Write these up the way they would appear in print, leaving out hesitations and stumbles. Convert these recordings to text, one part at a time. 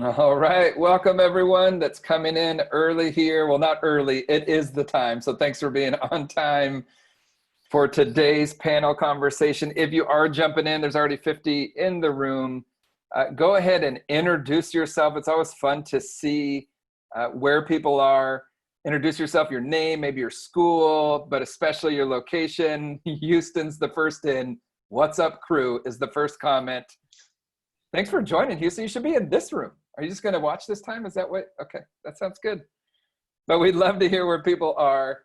All right, welcome everyone that's coming in early here. Well, not early, it is the time. So thanks for being on time for today's panel conversation. If you are jumping in, there's already 50 in the room. Go ahead and introduce yourself. It's always fun to see where people are. Introduce yourself, your name, maybe your school, but especially your location. Houston's the first in. What's up, crew, is the first comment. Thanks for joining, Houston. You should be in this room. Are you just going to watch this time? Is that what? Okay, that sounds good. But we'd love to hear where people are.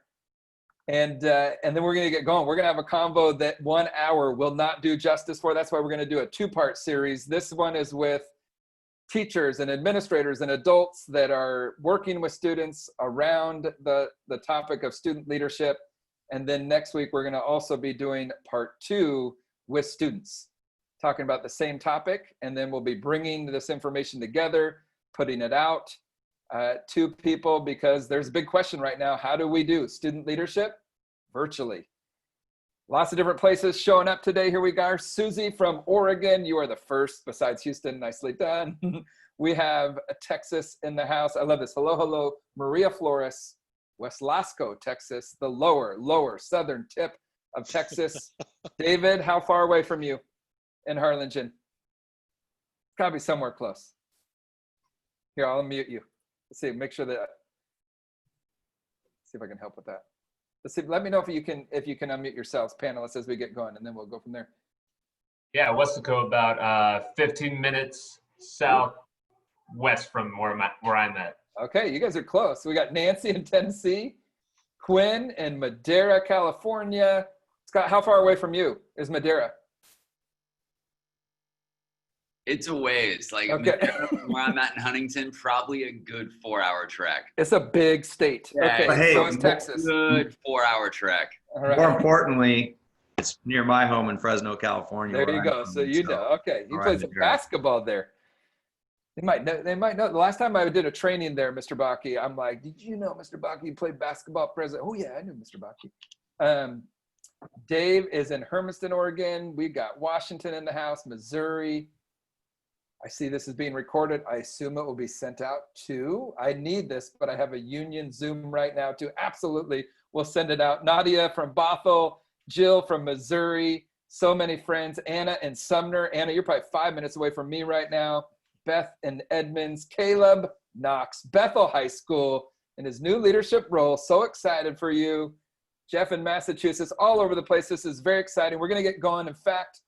And then we're going to get going. We're going to have a convo that 1 hour will not do justice for. That's why we're going to do a two-part series. This one is with teachers and administrators and adults that are working with students around the topic of student leadership. And then next week, we're going to also be doing part 2 with students, talking about the same topic, and then we'll be bringing this information together, putting it out to people, because there's a big question right now. How do we do student leadership virtually? Lots of different places showing up today. Here we go. Susie from Oregon, you are the first besides Houston. Nicely done. We have Texas in the house. I love this. Hello, hello. Maria Flores, West Lasco, Texas, the lower southern tip of Texas. David, how far away from you? In Harlingen. Gotta be somewhere close. Here, I'll unmute you. Let's see, make sure that, see if I can help with that. Let's see, let me know if you can unmute yourselves, panelists, as we get going, and then we'll go from there. Yeah, Westaco, about 15 minutes southwest from where I'm at. Okay, you guys are close. We got Nancy in Tennessee, Quinn in Madera, California. Scott, how far away from you is Madera? It's a ways, like okay. Where I'm at in Huntington, probably a good 4-hour trek. It's a big state. Yeah, okay, hey, so is Texas. Good 4-hour trek. All right. More importantly, it's near my home in Fresno, California. There you go. So you know, okay, you played some basketball there. They might know. The last time I did a training there, Mr. Bakke, I'm like, did you know Mr. Bakke played basketball president? Oh yeah, I knew Mr. Bakke. Dave is in Hermiston, Oregon. We got Washington in the house, Missouri. I see this is being recorded. I assume it will be sent out to, I need this, but I have a union Zoom right now too. Absolutely, we'll send it out. Nadia from Bothell, Jill from Missouri, so many friends. Anna in Sumner. Anna, you're probably 5 minutes away from me right now. Beth in Edmonds, Caleb Knox, Bethel High School in his new leadership role. So excited for you. Jeff in Massachusetts, all over the place. This is very exciting. We're gonna get going. In fact,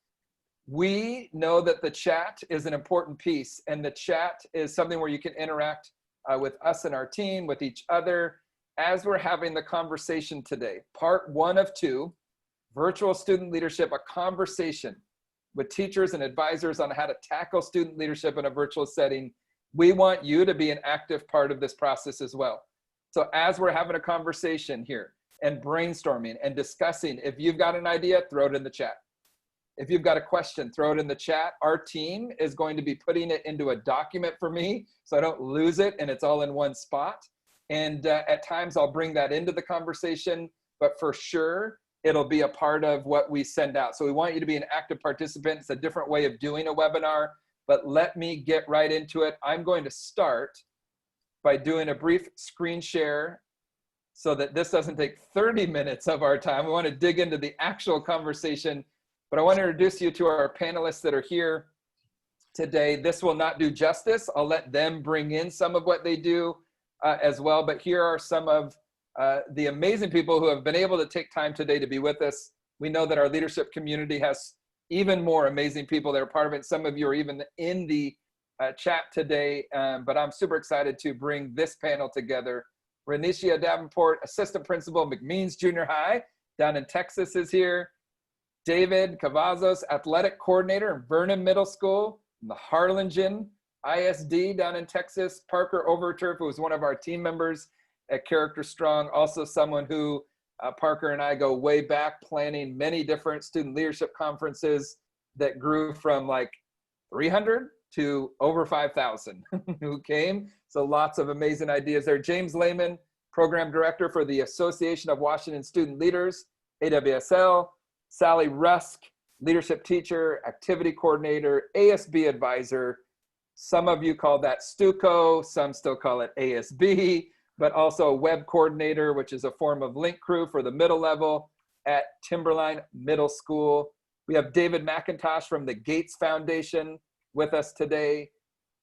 we know that the chat is an important piece, and the chat is something where you can interact with us and our team, with each other, as we're having the conversation today. Part 1 of 2, virtual student leadership, a conversation with teachers and advisors on how to tackle student leadership in a virtual setting. We want you to be an active part of this process as well. So as we're having a conversation here and brainstorming and discussing, if you've got an idea, throw it in the chat. If you've got a question, throw it in the chat. Our team is going to be putting it into a document for me so I don't lose it and it's all in one spot. And at times I'll bring that into the conversation, but for sure, it'll be a part of what we send out. So we want you to be an active participant. It's a different way of doing a webinar, but let me get right into it. I'm going to start by doing a brief screen share so that this doesn't take 30 minutes of our time. We want to dig into the actual conversation. But I want to introduce you to our panelists that are here today. This will not do justice. I'll let them bring in some of what they do as well. But here are some of the amazing people who have been able to take time today to be with us. We know that our leadership community has even more amazing people that are part of it. Some of you are even in the chat today, but I'm super excited to bring this panel together. Renisha Davenport, Assistant Principal, McMeans Junior High down in Texas, is here. David Cavazos, Athletic Coordinator in Vernon Middle School, in the Harlingen ISD down in Texas. Parker Overturf, who was one of our team members at Character Strong, also someone who Parker and I go way back, planning many different student leadership conferences that grew from like 300 to over 5,000 who came. So lots of amazing ideas there. James Lehman, Program Director for the Association of Washington Student Leaders, AWSL. Sally Rusk, Leadership Teacher, Activity Coordinator, ASB Advisor. Some of you call that Stuco, some still call it ASB, but also a web coordinator, which is a form of link crew for the middle level at Timberline Middle School. We have David Mcintosh from the Gates Foundation with us today.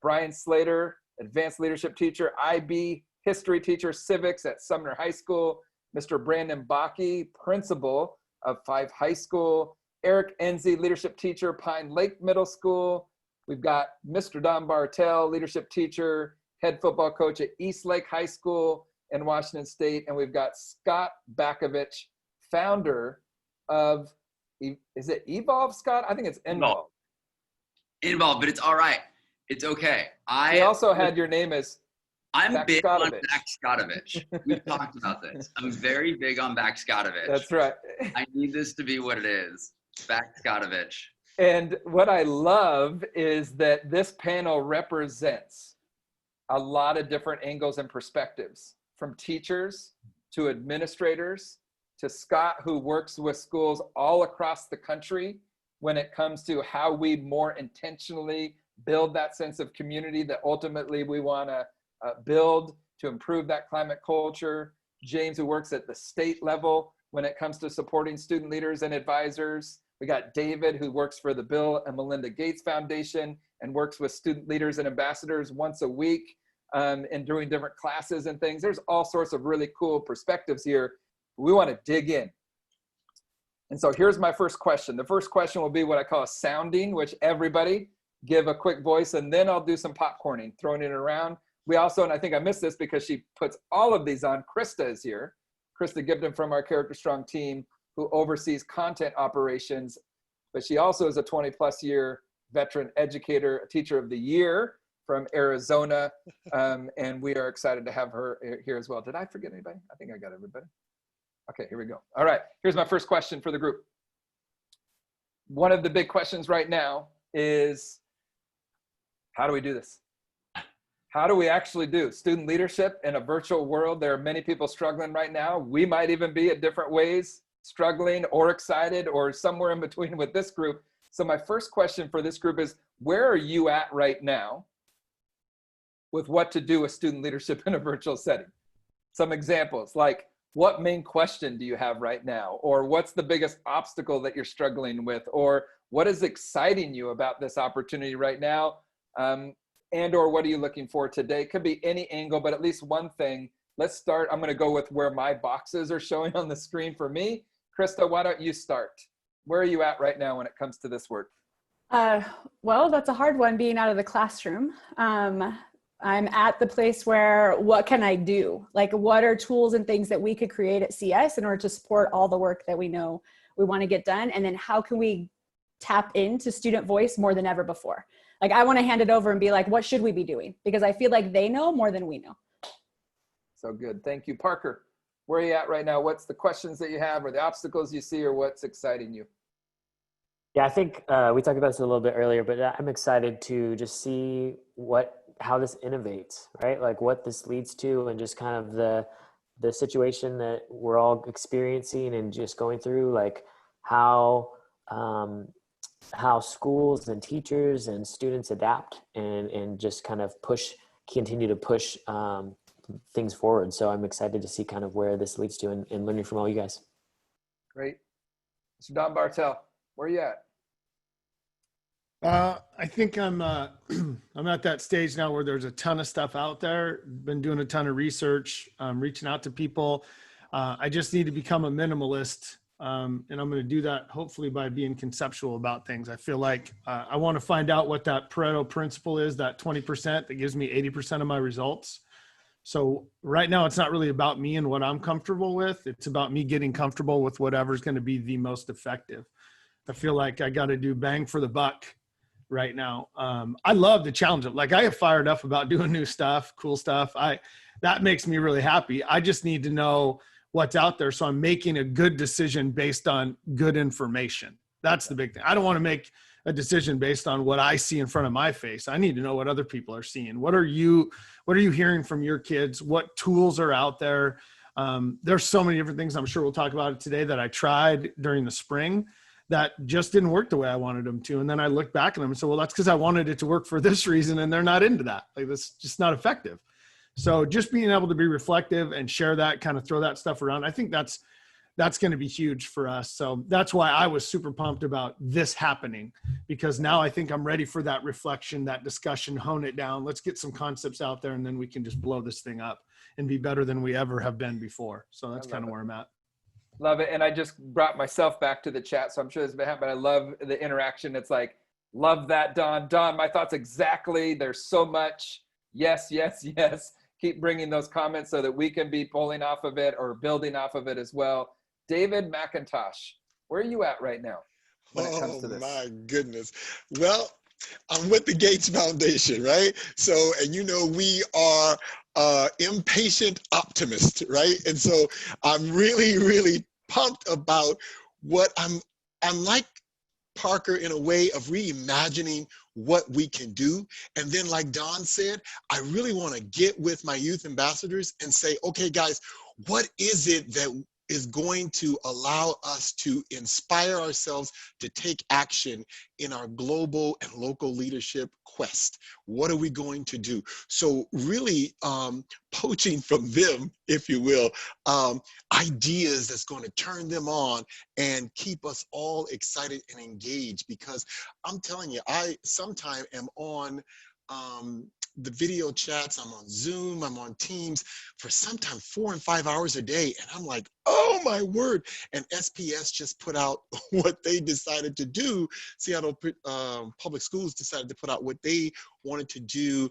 Brian Slater, advanced leadership teacher, IB history teacher, civics at Sumner High School. Mr. Brandon Bakke, principal of Five High School. Eric Enzi, leadership teacher, Pine Lake Middle School. We've got Mr. Don Bartel, leadership teacher, head football coach at East Lake High School in Washington State. And we've got Scott Bakovich, founder of, is it Evolve, Scott? I think it's Involve. Involve, but it's all right. It's okay. I also had your name as I'm big on Bakscotovich. We've talked about this. I'm very big on Bakscotovich. That's right. I need this to be what it is. Bakscotovich. And what I love is that this panel represents a lot of different angles and perspectives, from teachers to administrators to Scott, who works with schools all across the country when it comes to how we more intentionally build that sense of community that ultimately we want to build to improve that climate culture. James, who works at the state level when it comes to supporting student leaders and advisors. We got David, who works for the Bill and Melinda Gates Foundation and works with student leaders and ambassadors once a week and doing different classes and things. There's all sorts of really cool perspectives here. We want to dig in. And so here's my first question. The first question will be what I call a sounding, which everybody give a quick voice, and then I'll do some popcorning, throwing it around. We also, and I think I missed this because she puts all of these on, Krista is here. Krista Gibden from our Character Strong team, who oversees content operations, but she also is a 20+ year veteran educator, a teacher of the year from Arizona. And we are excited to have her here as well. Did I forget anybody? I think I got everybody. Okay, here we go. All right, here's my first question for the group. One of the big questions right now is, how do we do this? How do we actually do student leadership in a virtual world? There are many people struggling right now. We might even be at different ways, struggling or excited or somewhere in between with this group. So my first question for this group is, where are you at right now with what to do with student leadership in a virtual setting? Some examples, like, what main question do you have right now? Or what's the biggest obstacle that you're struggling with? Or what is exciting you about this opportunity right now? And or what are you looking for today? It could be any angle, but at least one thing. Let's start. I'm going to go with where my boxes are showing on the screen for me. Krista, why don't you start? Where are you at right now when it comes to this work? Well, that's a hard one, being out of the classroom. I'm at the place where, what can I do? Like, what are tools and things that we could create at CS in order to support all the work that we know we want to get done? And then how can we tap into student voice more than ever before? Like, I want to hand it over and be like, what should we be doing? Because I feel like they know more than we know. So good. Thank you. Parker, where are you at right now? What's the questions that you have, or the obstacles you see, or what's exciting you? Yeah, I think we talked about this a little bit earlier, but I'm excited to just see how this innovates, right? Like what this leads to, and just kind of the situation that we're all experiencing and just going through, like how schools and teachers and students adapt and just kind of continue to push things forward. So I'm excited to see kind of where this leads to and learning from all you guys. Great. Mr. Don Bartel, where are you at? I think I'm at that stage now where there's a ton of stuff out there. Been doing a ton of research, reaching out to people. I just need to become a minimalist. And I'm going to do that hopefully by being conceptual about things. I feel like I want to find out what that Pareto principle is, that 20% that gives me 80% of my results. So right now it's not really about me and what I'm comfortable with. It's about me getting comfortable with whatever's going to be the most effective. I feel like I got to do bang for the buck right now. I love the challenge. Like, I get fired up about doing new stuff, cool stuff. That makes me really happy. I just need to know what's out there, so I'm making a good decision based on good information. That's the big thing. I don't want to make a decision based on what I see in front of my face. I need to know what other people are seeing. What are you hearing from your kids? What tools are out there? There's so many different things. I'm sure we'll talk about it today that I tried during the spring that just didn't work the way I wanted them to. And then I looked back at them and said, well, that's because I wanted it to work for this reason, and they're not into that. Like, that's just not effective. So just being able to be reflective and share that, kind of throw that stuff around, I think that's going to be huge for us. So that's why I was super pumped about this happening, because now I think I'm ready for that reflection, that discussion, hone it down. Let's get some concepts out there, and then we can just blow this thing up and be better than we ever have been before. So that's kind of where I'm at. Love it. And I just brought myself back to the chat, so I'm sure this has been happening, but I love the interaction. It's like, love that, Don. Don, my thoughts exactly. There's so much. Yes, yes, yes. Keep bringing those comments so that we can be pulling off of it or building off of it as well. David Mcintosh, where are you at right now when it comes to this? Oh my goodness. Well, I'm with the Gates Foundation, right? So, and you know, we are impatient optimists, right? And so I'm really, really pumped about what I'm like Parker in a way of reimagining what we can do. And then, like Don said, I really want to get with my youth ambassadors and say, okay, guys, what is it that is going to allow us to inspire ourselves to take action in our global and local leadership quest? What are we going to do? So really poaching from them, if you will, ideas that's going to turn them on and keep us all excited and engaged. Because I'm telling you, I sometimes am on the video chats, I'm on Zoom, I'm on Teams for sometimes 4 and 5 hours a day. And I'm like, oh my word. And SPS just put out what they decided to do. Seattle Public Schools decided to put out what they wanted to do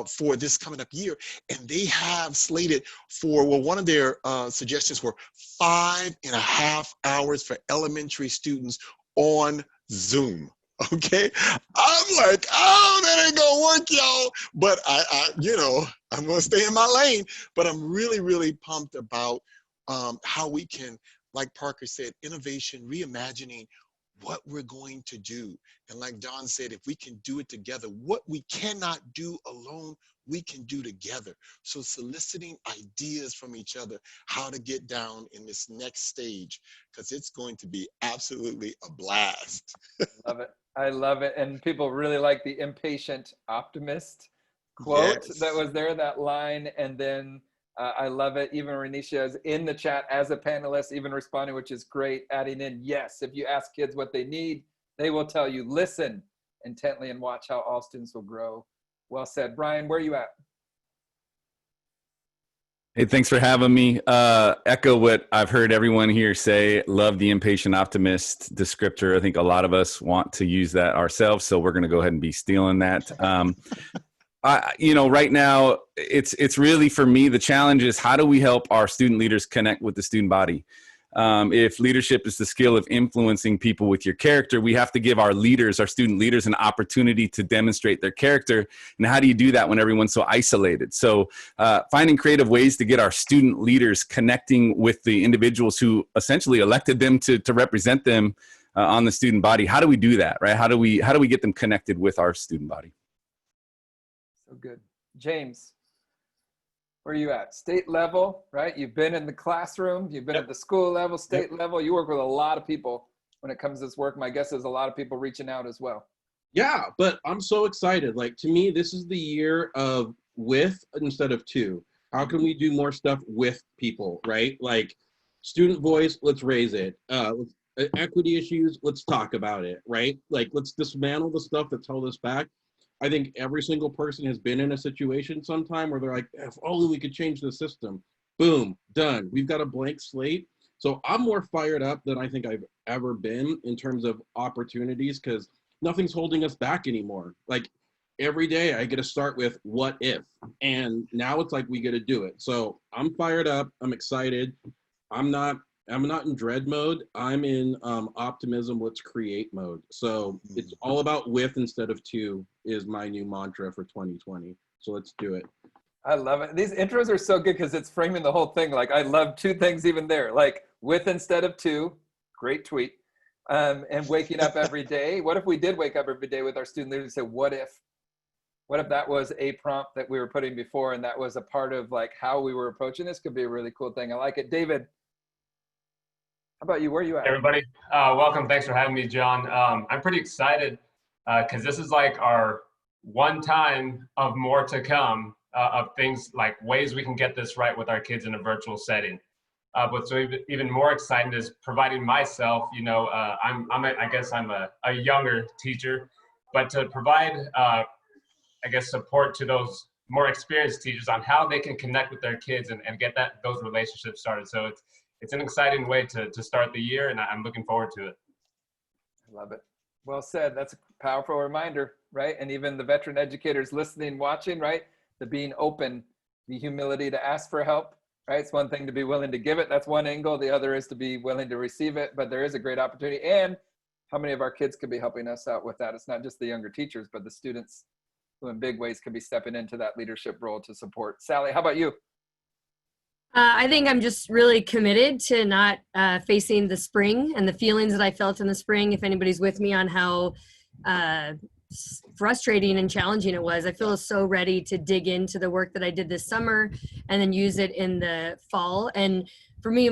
for this coming up year. And they have slated for, well, one of their suggestions were 5.5 hours for elementary students on Zoom. Okay, I'm like, oh, that ain't gonna work, y'all. But I you know, I'm gonna stay in my lane. But I'm really, really pumped about how we can, like Parker said, innovation, reimagining what we're going to do. And like Don said, if we can do it together, what we cannot do alone, we can do together. So soliciting ideas from each other, how to get down in this next stage, because it's going to be absolutely a blast. Love it. I love it. And people really like the impatient optimist quote that was there, that line. And then I love it. Even Renisha is in the chat as a panelist, even responding, which is great, adding in, yes, if you ask kids what they need, they will tell you. Listen intently and watch how all students will grow. Well said. Brian, where are you at? Hey, thanks for having me. Echo what I've heard everyone here say. Love the impatient optimist descriptor. I think a lot of us want to use that ourselves, so we're going to go ahead and be stealing that. You know, right now, it's really, for me, the challenge is how do we help our student leaders connect with the student body? If leadership is the skill of influencing people with your character, we have to give our leaders, our student leaders, an opportunity to demonstrate their character. And how do you do that when everyone's so isolated? So finding creative ways to get our student leaders connecting with the individuals who essentially elected them to represent them on the student body. How do we do that, right? How do we get them connected with our student body? So good. James, where are you at? State level, right? You've been in the classroom, you've been at the school level, state level. You work with a lot of people when it comes to this work. My guess is a lot of people reaching out as well. Yeah, but I'm so excited. Like, to me, this is the year of with instead of to. How can we do more stuff with people, right? Like, student voice, let's raise it. Equity issues, let's talk about it, right? Like, let's dismantle the stuff that's held us back. I think every single person has been in a situation sometime where they're like, if only we could change the system. Boom, done. We've got a blank slate. So I'm more fired up than I think I've ever been in terms of opportunities, because nothing's holding us back anymore. Like, every day I get to start with what if, and now it's like we get to do it. So I'm fired up. I'm excited. I'm not in dread mode. I'm in optimism, let's create mode. So it's all about with instead of to is my new mantra for 2020. So let's do it. I love it. These intros are so good because it's framing the whole thing. Like, I love two things even there, like with instead of to, great tweet, and waking up every day. What if we did wake up every day with our student leaders and say, what if that was a prompt that we were putting before, and that was a part of like how we were approaching this? Could be a really cool thing. I like it. David, How about you? Where are you at? Hey everybody, welcome. Thanks for having me, John. I'm pretty excited because this is like our one time of more to come of things like ways we can get this right with our kids in a virtual setting. But so even more exciting is providing myself, I guess I'm a younger teacher, but to provide, I guess, support to those more experienced teachers on how they can connect with their kids and get those relationships started. So it's an exciting way to start the year, and I'm looking forward to it. I love it. Well said. That's a powerful reminder, right? And even the veteran educators listening, watching, right? The being open, the humility to ask for help, right? It's one thing to be willing to give it. That's one angle. The other is to be willing to receive it. But there is a great opportunity. And how many of our kids could be helping us out with that? It's not just the younger teachers, but the students who in big ways could be stepping into that leadership role to support. Sally, how about you? I think I'm just really committed to not facing the spring and the feelings that I felt in the spring. If anybody's with me on how frustrating and challenging it was, I feel so ready to dig into the work that I did this summer and then use it in the fall. And for me,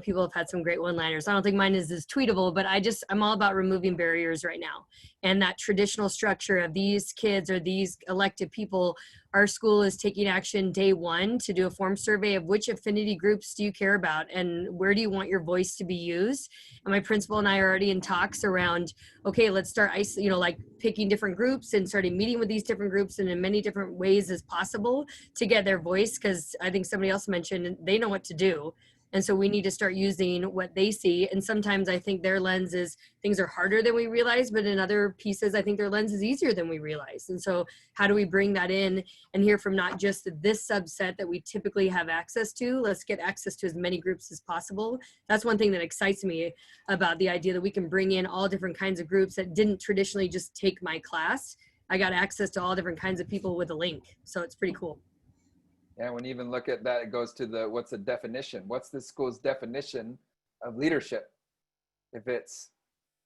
people have had some great one-liners. I don't think mine is as tweetable, but I'm all about removing barriers right now. And that traditional structure of these kids or these elected people, our school is taking action day one to do a form survey of which affinity groups do you care about and where do you want your voice to be used. And my principal and I are already in talks around, okay, let's start picking different groups and starting meeting with these different groups and in many different ways as possible to get their voice, because I think somebody else mentioned they know what to do. And so we need to start using what they see. And sometimes I think their lens is things are harder than we realize, but in other pieces, I think their lens is easier than we realize. And so how do we bring that in and hear from not just this subset that we typically have access to? Let's get access to as many groups as possible. That's one thing that excites me about the idea that we can bring in all different kinds of groups that didn't traditionally just take my class. I got access to all different kinds of people with a link. So it's pretty cool. Yeah, when you even look at that, it goes to what's the definition? What's the school's definition of leadership? If it's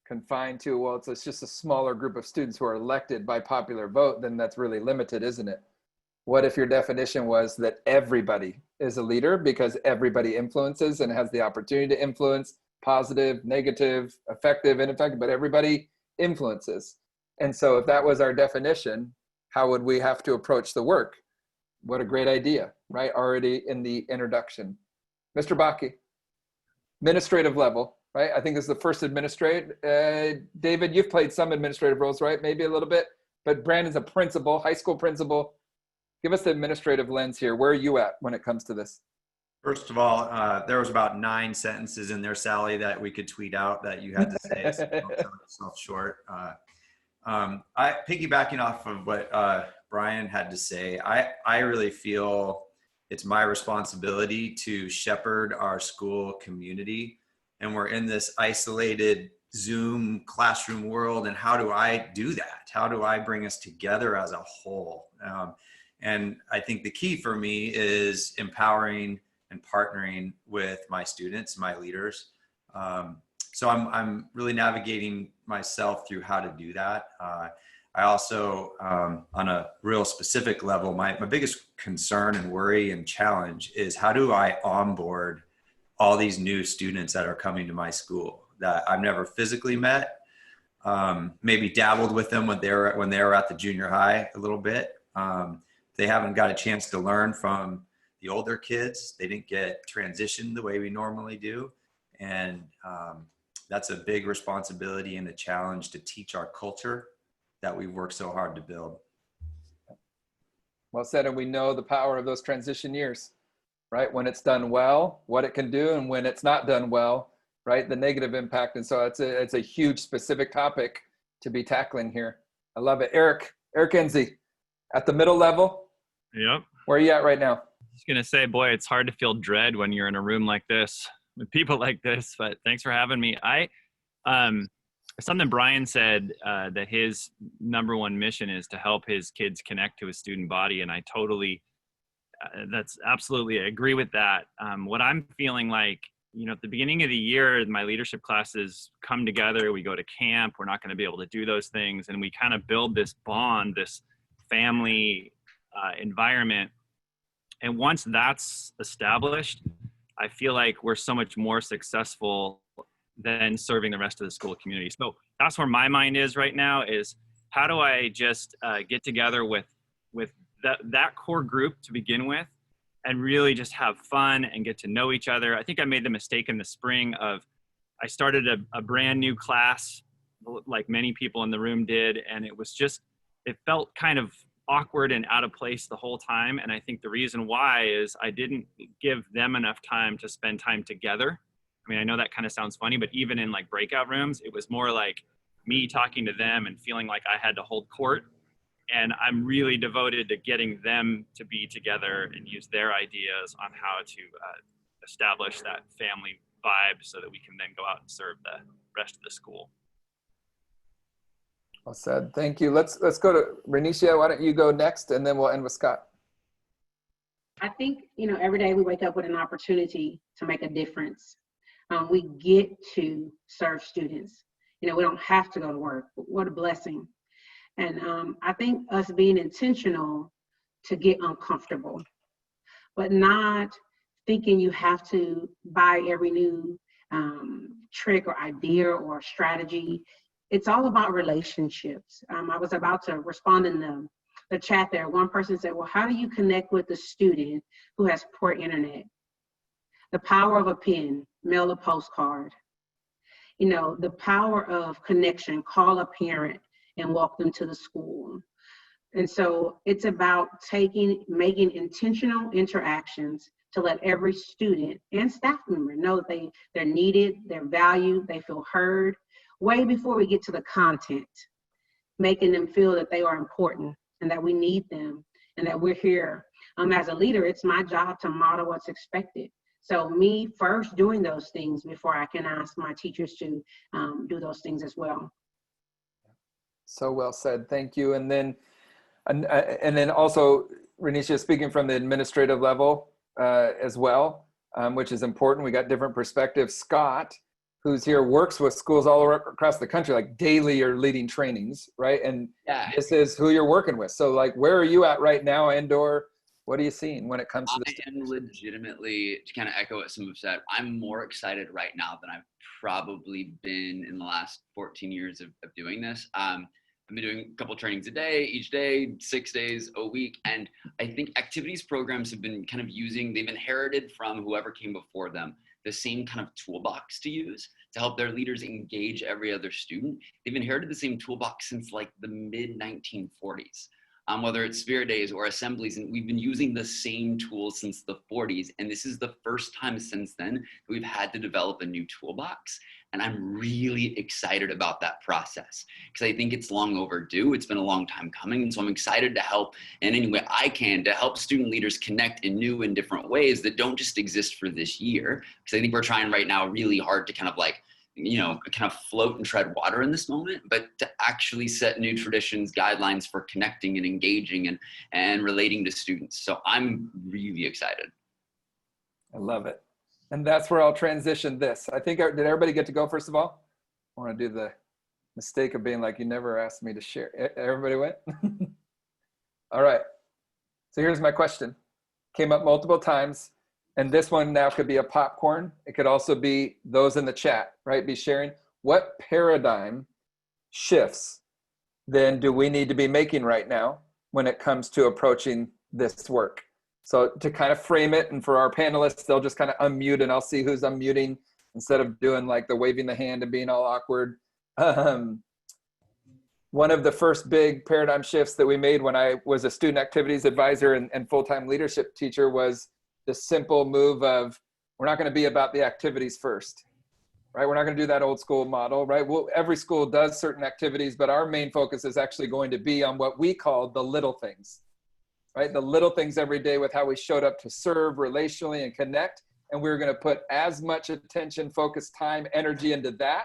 confined to, well, it's just a smaller group of students who are elected by popular vote, then that's really limited, isn't it? What if your definition was that everybody is a leader because everybody influences and has the opportunity to influence, positive, negative, effective, ineffective, but everybody influences. And so if that was our definition, how would we have to approach the work? What a great idea, right? Already in the introduction. Mr. Bakke, administrative level, right? I think this is the first administrative. David, you've played some administrative roles, right? Maybe a little bit, but Brandon's a principal, high school principal. Give us the administrative lens here. Where are you at when it comes to this? First of all, there was about 9 sentences in there, Sally, that we could tweet out that you had to say. So don't sell yourself short. Piggybacking off of what Brian had to say, I really feel it's my responsibility to shepherd our school community. And we're in this isolated Zoom classroom world. And how do I do that? How do I bring us together as a whole? And I think the key for me is empowering and partnering with my students, my leaders. So I'm really navigating myself through how to do that. I also, on a real specific level, my biggest concern and worry and challenge is how do I onboard all these new students that are coming to my school that I've never physically met, maybe dabbled with them when they were at the junior high a little bit. They haven't got a chance to learn from the older kids. They didn't get transitioned the way we normally do. And that's a big responsibility and a challenge to teach our culture that we work so hard to build. Well said, and we know the power of those transition years, right? When it's done well, what it can do, and when it's not done well, right? The negative impact. And so it's a huge specific topic to be tackling here. I love it. Eric Enzi, at the middle level. Yep. Where are you at right now? Just going to say, boy, it's hard to feel dread when you're in a room like this with people like this, but thanks for having me. Something Brian said, that his number one mission is to help his kids connect to a student body. And I totally, that's absolutely agree with that. What I'm feeling like, at the beginning of the year, my leadership classes come together, we go to camp, we're not going to be able to do those things. And we kind of build this bond, this family environment. And once that's established, I feel like we're so much more successful than serving the rest of the school community. So that's where my mind is right now, is how do I just get together with that core group to begin with and really just have fun and get to know each other. I think I made the mistake in the spring of, I started a brand new class, like many people in the room did, and it felt kind of awkward and out of place the whole time. And I think the reason why is I didn't give them enough time to spend time together. I mean, I know that kind of sounds funny, but even in like breakout rooms, it was more like me talking to them and feeling like I had to hold court. And I'm really devoted to getting them to be together and use their ideas on how to establish that family vibe so that we can then go out and serve the rest of the school. Well said. Thank you. Let's go to Renisha. Why don't you go next, and then we'll end with Scott. I think, every day we wake up with an opportunity to make a difference. We get to serve students. We don't have to go to work. What a blessing. And I think us being intentional to get uncomfortable, but not thinking you have to buy every new trick or idea or strategy. It's all about relationships. I was about to respond in the chat there. One person said, well, how do you connect with the student who has poor internet? The power of a pen, mail a postcard. The power of connection, call a parent and walk them to the school. And so it's about making intentional interactions to let every student and staff member know that they're needed, they're valued, they feel heard, way before we get to the content, making them feel that they are important and that we need them and that we're here. As a leader, it's my job to model what's expected. So me first doing those things before I can ask my teachers to do those things as well. So well said. Thank you. And then also, Renisha, speaking from the administrative level as well, which is important. We got different perspectives. Scott, who's here, works with schools all across the country, like daily or leading trainings, right? And this is who you're working with. So like, where are you at right now, and/or what are you seeing when it comes to this? I am legitimately, to kind of echo what some have said, I'm more excited right now than I've probably been in the last 14 years of doing this. I've been doing a couple trainings a day, each day, 6 days a week. And I think activities programs have been kind of they've inherited from whoever came before them, the same kind of toolbox to use to help their leaders engage every other student. They've inherited the same toolbox since like the mid 1940s. Whether it's Spirit Days or assemblies, and we've been using the same tools since the 40s. And this is the first time since then that we've had to develop a new toolbox. And I'm really excited about that process because I think it's long overdue. It's been a long time coming. And so I'm excited to help in any way I can to help student leaders connect in new and different ways that don't just exist for this year. Because I think we're trying right now really hard to kind of float and tread water in this moment, but to actually set new traditions, guidelines for connecting and engaging and relating to students. So I'm really excited. I love it. And that's where I'll transition this. I think, did everybody get to go first of all? I want to do the mistake of being like, you never asked me to share. Everybody went? All right. So here's my question. Came up multiple times. And this one now could be a popcorn. It could also be those in the chat, right? Be sharing. What paradigm shifts then do we need to be making right now when it comes to approaching this work? So to kind of frame it, and for our panelists, they'll just kind of unmute and I'll see who's unmuting instead of doing like the waving the hand and being all awkward. One of the first big paradigm shifts that we made when I was a student activities advisor and full-time leadership teacher was the simple move of, we're not going to be about the activities first, right? We're not going to do that old school model, right? Well, every school does certain activities, but our main focus is actually going to be on what we call the little things, right? The little things every day with how we showed up to serve relationally and connect. And we're going to put as much attention, focus, time, energy into that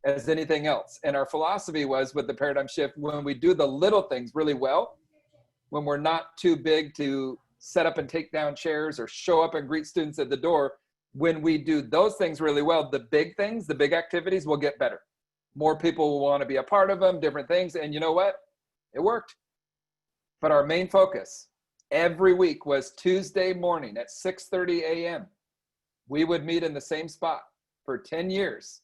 as anything else. And our philosophy was, with the paradigm shift, when we do the little things really well, when we're not too big to set up and take down chairs or show up and greet students at the door, when we do those things really well, the big things, the big activities will get better. More people will want to be a part of them, different things. And you know what? It worked. But our main focus every week was Tuesday morning at 6:30 a.m. we would meet in the same spot for 10 years.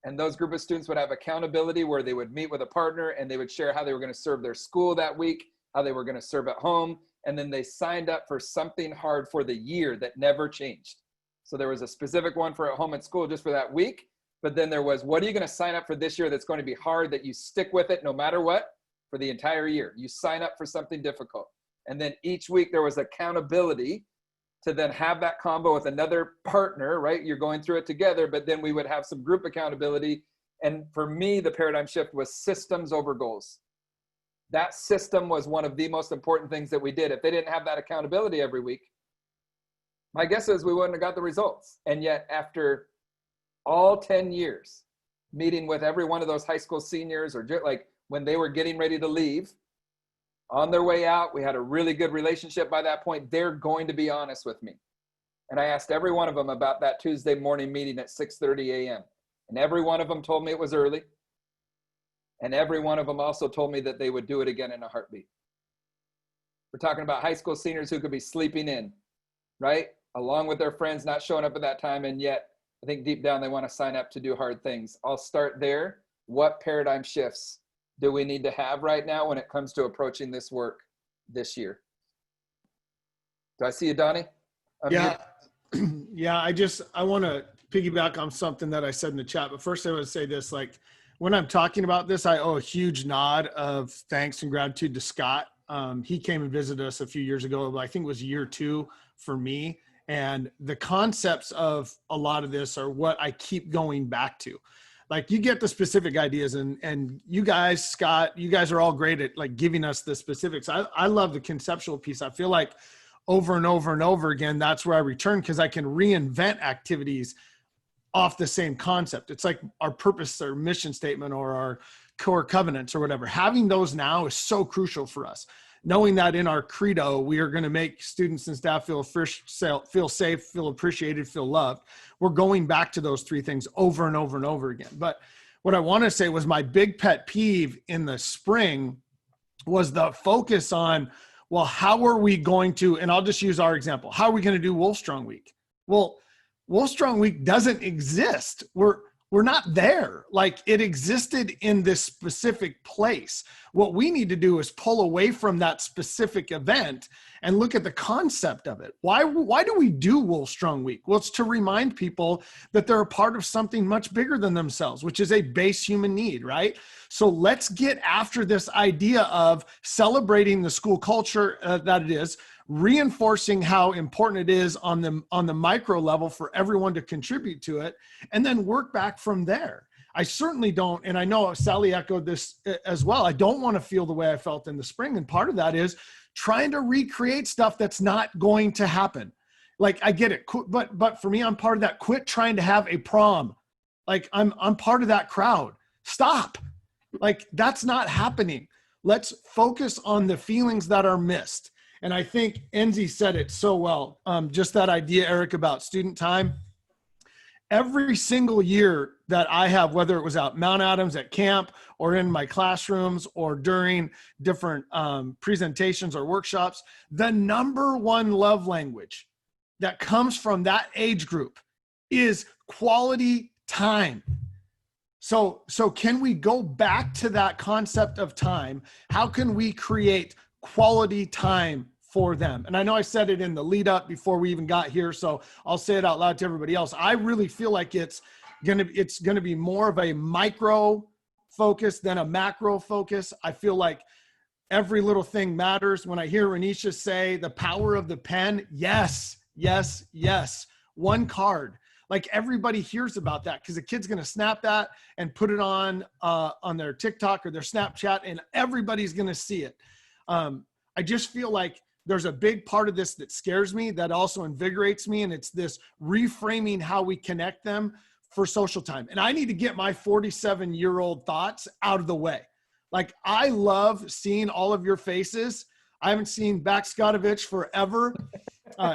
And those group of students would have accountability where they would meet with a partner and they would share how they were going to serve their school that week, how they were going to serve at home. And then they signed up for something hard for the year that never changed. So there was a specific one for at home and school just for that week. But then there was, what are you going to sign up for this year that's going to be hard, that you stick with it no matter what for the entire year? You sign up for something difficult. And then each week there was accountability to then have that combo with another partner, right? You're going through it together, but then we would have some group accountability. And for me, the paradigm shift was systems over goals. That system was one of the most important things that we did. If they didn't have that accountability every week, my guess is we wouldn't have got the results. And yet after all 10 years, meeting with every one of those high school seniors, or like when they were getting ready to leave, on their way out, we had a really good relationship by that point. They're going to be honest with me. And I asked every one of them about that Tuesday morning meeting at 6:30 a.m. And every one of them told me it was early. And every one of them also told me that they would do it again in a heartbeat. We're talking about high school seniors who could be sleeping in, right? Along with their friends, not showing up at that time. And yet, I think deep down, they want to sign up to do hard things. I'll start there. What paradigm shifts do we need to have right now when it comes to approaching this work this year? Do I see you, Donnie? Yeah. Yeah, I want to piggyback on something that I said in the chat, but first I want to say this, like when I'm talking about this, I owe a huge nod of thanks and gratitude to Scott. He came and visited us a few years ago, but I think it was year 2 for me. And the concepts of a lot of this are what I keep going back to. Like you get the specific ideas and you guys, Scott, you guys are all great at like giving us the specifics. I love the conceptual piece. I feel like over and over and over again, that's where I return because I can reinvent activities off the same concept. It's like our purpose or mission statement or our core covenants or whatever. Having those now is so crucial for us. Knowing that in our credo, we are going to make students and staff feel safe, feel appreciated, feel loved. We're going back to those 3 things over and over and over again. But what I want to say was my big pet peeve in the spring was the focus on, well, how are we going to, and I'll just use our example. How are we going to do Wolfstrong Week? Well, Wolfstrong Week doesn't exist. We're not there. Like it existed in this specific place. What we need to do is pull away from that specific event and look at the concept of it. Why do we do Wolfstrong Week? Well, it's to remind people that they're a part of something much bigger than themselves, which is a base human need, right? So let's get after this idea of celebrating the school culture that it is, reinforcing how important it is on the micro level for everyone to contribute to it, and then work back from there. I certainly don't, and I know Sally echoed this as well, I don't want to feel the way I felt in the spring, and part of that is trying to recreate stuff that's not going to happen. Like I get it, but for me, I'm part of that. Quit trying to have a prom. Like I'm part of that crowd. Stop. Like that's not happening. Let's focus on the feelings that are missed. And I think Enzi said it so well. Just that idea, Eric, about student time. Every single year that I have, whether it was out Mount Adams at camp or in my classrooms or during different presentations or workshops, the number one love language that comes from that age group is quality time. So can we go back to that concept of time? How can we create quality time for them? And I know I said it in the lead up before we even got here, so I'll say it out loud to everybody else. I really feel like it's gonna be more of a micro focus than a macro focus. I feel like every little thing matters. When I hear Renisha say the power of the pen, yes. One card. Like everybody hears about that because the kid's going to snap that and put it on their TikTok or their Snapchat, and everybody's going to see it. I just feel like there's a big part of this that scares me, that also invigorates me, and it's this reframing how we connect them for social time. And I need to get my 47-year-old thoughts out of the way. Like I love seeing all of your faces. I haven't seen Baxkotovich forever.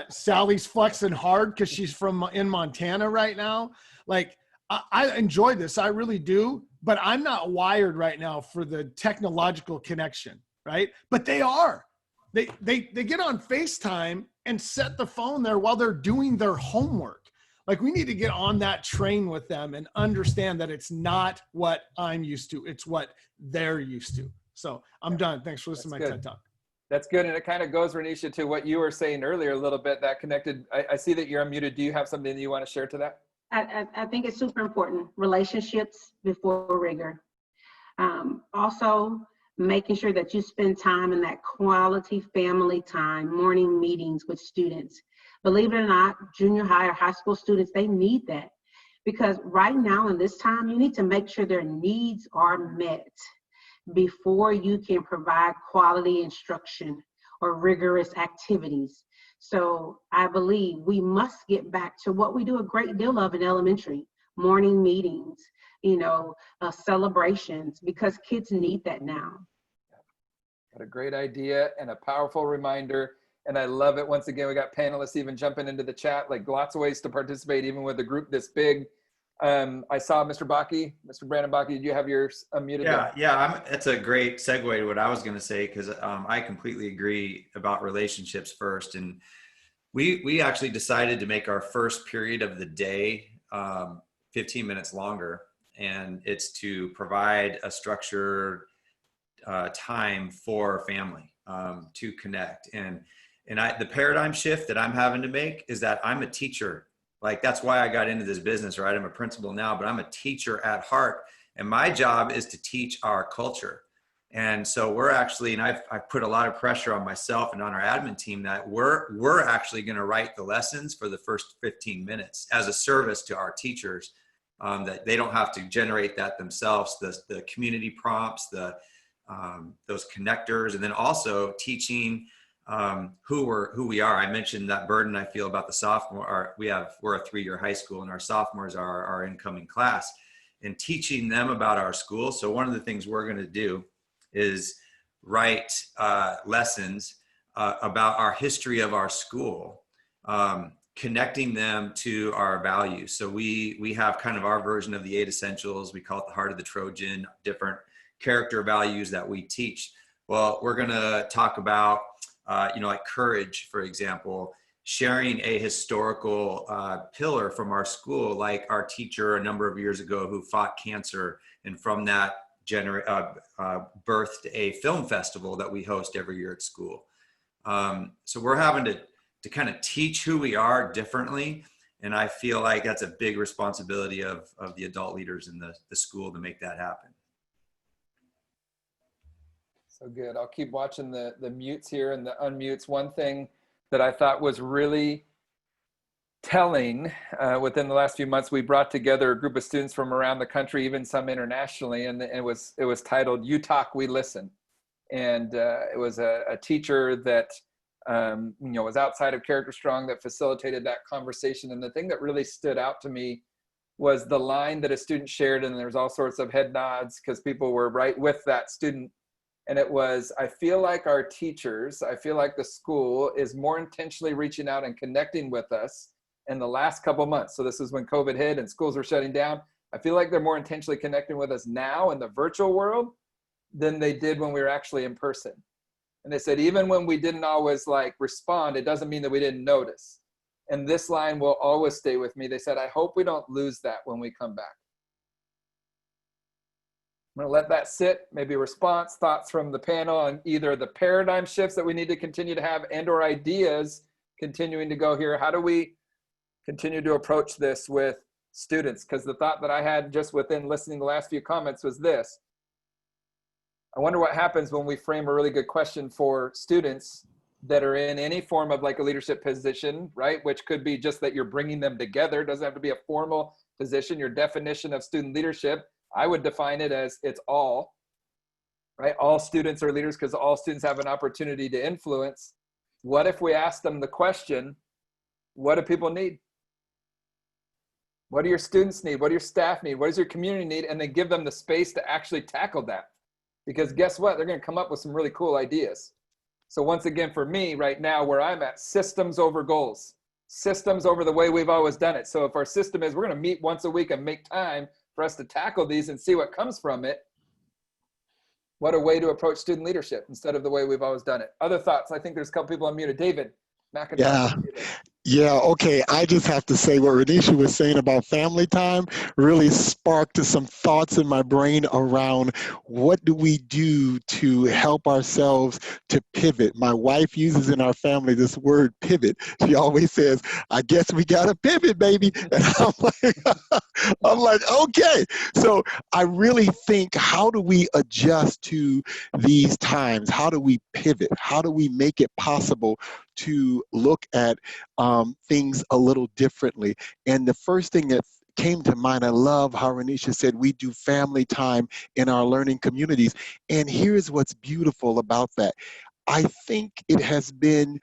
Sally's flexing hard because she's in Montana right now. Like I enjoy this, I really do, but I'm not wired right now for the technological connection, right? But they are. They get on FaceTime and set the phone there while they're doing their homework. Like we need to get on that train with them and understand that it's not what I'm used to. It's what they're used to. So I'm done. Thanks for listening to my TED Talk. That's good. And it kind of goes, Renisha, to what you were saying earlier a little bit, that connected. I see that you're unmuted. Do you have something that you want to share to that? I think it's super important. Relationships before rigor. Also, making sure that you spend time in that quality family time, morning meetings with students. Believe it or not, junior high or high school students, they need that. Because right now in this time, you need to make sure their needs are met before you can provide quality instruction or rigorous activities. So I believe we must get back to what we do a great deal of in elementary, morning meetings, celebrations, because kids need that now. What a great idea and a powerful reminder. And I love it. Once again, we got panelists even jumping into the chat, like lots of ways to participate, even with a group this big. I saw Mr. Bakke, Mr. Brandon Bakke. Did you have yours unmuted? Yeah. That's a great segue to what I was going to say, because I completely agree about relationships first. And we actually decided to make our first period of the day 15 minutes longer, and it's to provide a structured time for family to connect. And the paradigm shift that I'm having to make is that I'm a teacher. Like, that's why I got into this business, right? I'm a principal now, but I'm a teacher at heart. And my job is to teach our culture. And so we're actually, and I've put a lot of pressure on myself and on our admin team that we're actually going to write the lessons for the first 15 minutes as a service to our teachers, that they don't have to generate that themselves. The community prompts, those connectors, and then also teaching who we are. I mentioned that burden I feel about the sophomore. We're a 3-year high school, and our sophomores are our incoming class, and teaching them about our school. So one of the things we're going to do is write lessons about our history of our school, connecting them to our values. So we have kind of our version of the 8 essentials. We call it the heart of the Trojan, different character values that we teach. Well, we're going to talk about like courage, for example, sharing a historical pillar from our school, like our teacher a number of years ago who fought cancer, and from that birthed a film festival that we host every year at school. So we're having to kind of teach who we are differently. And I feel like that's a big responsibility of the adult leaders in the school to make that happen. So good. I'll keep watching the mutes here and the unmutes. One thing that I thought was really telling within the last few months, we brought together a group of students from around the country, even some internationally, and it was titled "You Talk, We Listen," and it was a teacher that was outside of Character Strong that facilitated that conversation. And the thing that really stood out to me was the line that a student shared, and there's all sorts of head nods because people were right with that student. And it was, I feel like our teachers, I feel like the school is more intentionally reaching out and connecting with us in the last couple months. So this is when COVID hit and schools were shutting down. I feel like they're more intentionally connecting with us now in the virtual world than they did when we were actually in person. And they said, even when we didn't always respond, it doesn't mean that we didn't notice. And this line will always stay with me. They said, I hope we don't lose that when we come back. I'm going to let that sit, maybe response, thoughts from the panel on either the paradigm shifts that we need to continue to have and or ideas continuing to go here. How do we continue to approach this with students? Because the thought that I had just within listening to the last few comments was this. I wonder what happens when we frame a really good question for students that are in any form of a leadership position, right? Which could be just that you're bringing them together. It doesn't have to be a formal position. Your definition of student leadership, I would define it as it's all, right? All students are leaders because all students have an opportunity to influence. What if we ask them the question, what do people need? What do your students need? What do your staff need? What does your community need? And then give them the space to actually tackle that. Because guess what? They're going to come up with some really cool ideas. So once again, for me right now, where I'm at, systems over goals, systems over the way we've always done it. So if our system is we're going to meet once a week and make time for us to tackle these and see what comes from it, what a way to approach student leadership instead of the way we've always done it. Other thoughts? I think there's a couple people unmuted. David Mcintosh. Yeah. Yeah, okay. I just have to say what Renisha was saying about family time really sparked some thoughts in my brain around what do we do to help ourselves to pivot. My wife uses in our family this word pivot. She always says, I guess we got to pivot, baby. And I'm like, okay. So I really think, how do we adjust to these times? How do we pivot? How do we make it possible to look at things a little differently? And the first thing that came to mind, I love how Renisha said we do family time in our learning communities. And here's what's beautiful about that. I think it has been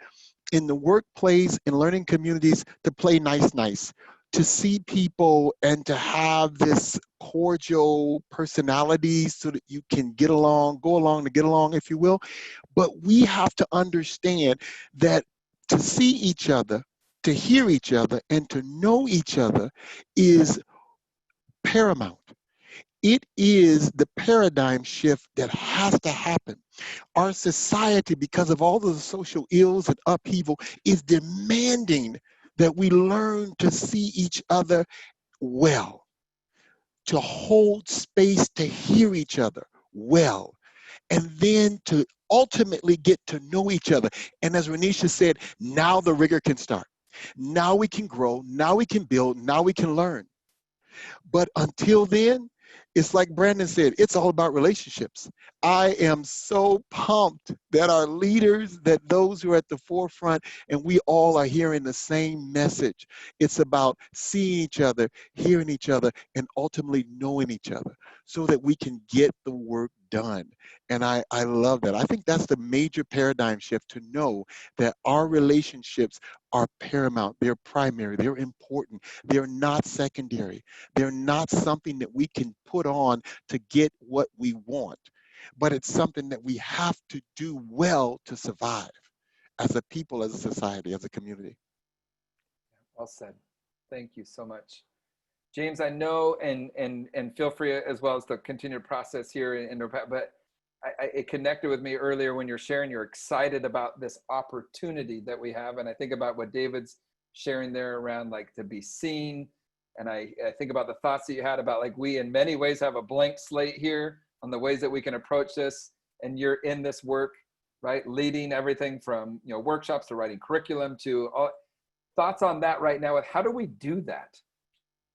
in the workplace and learning communities to play nice, to see people and to have this cordial personality so that you can get along, go along to get along, if you will. But we have to understand that to see each other, to hear each other, and to know each other is paramount. It is the paradigm shift that has to happen. Our society, because of all of the social ills and upheaval, is demanding that we learn to see each other well, to hold space to hear each other well, and then to ultimately get to know each other. And as Renisha said, now the rigor can start. Now we can grow, now we can build, now we can learn. But until then, it's like Brandon said, it's all about relationships. I am so pumped that our leaders, that those who are at the forefront, and we all are hearing the same message. It's about seeing each other, hearing each other, and ultimately knowing each other so that we can get the work done. And I love that. I think that's the major paradigm shift, to know that our relationships are paramount. They're primary. They're important. They're not secondary. They're not something that we can put on to get what we want, but it's something that we have to do well to survive as a people, as a society, as a community. Well said. Thank you so much. James, I know, and feel free as well as to continue to process here, but it connected with me earlier when you're sharing, you're excited about this opportunity that we have. And I think about what David's sharing there around like to be seen. And I think about the thoughts that you had about like, we in many ways have a blank slate here on the ways that we can approach this. And you're in this work, right? Leading everything from, workshops to writing curriculum to all. Thoughts on that right now with how do we do that,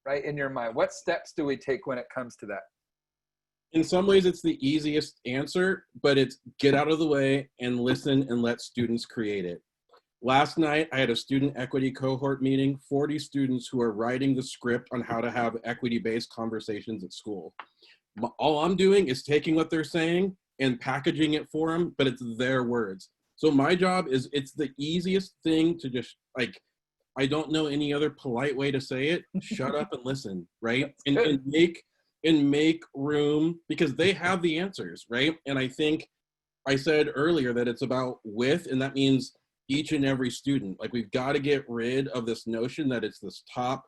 right? In your mind, what steps do we take when it comes to that? In some ways, it's the easiest answer, but it's get out of the way and listen and let students create it. Last night, I had a student equity cohort meeting, 40 students who are writing the script on how to have equity-based conversations at school. All I'm doing is taking what they're saying and packaging it for them, but it's their words. So my job is, it's the easiest thing to just like, I don't know any other polite way to say it. Shut up and listen, right? And make room, because they have the answers, right? And I think I said earlier that it's about with, and that means each and every student. Like, we've got to get rid of this notion that it's this top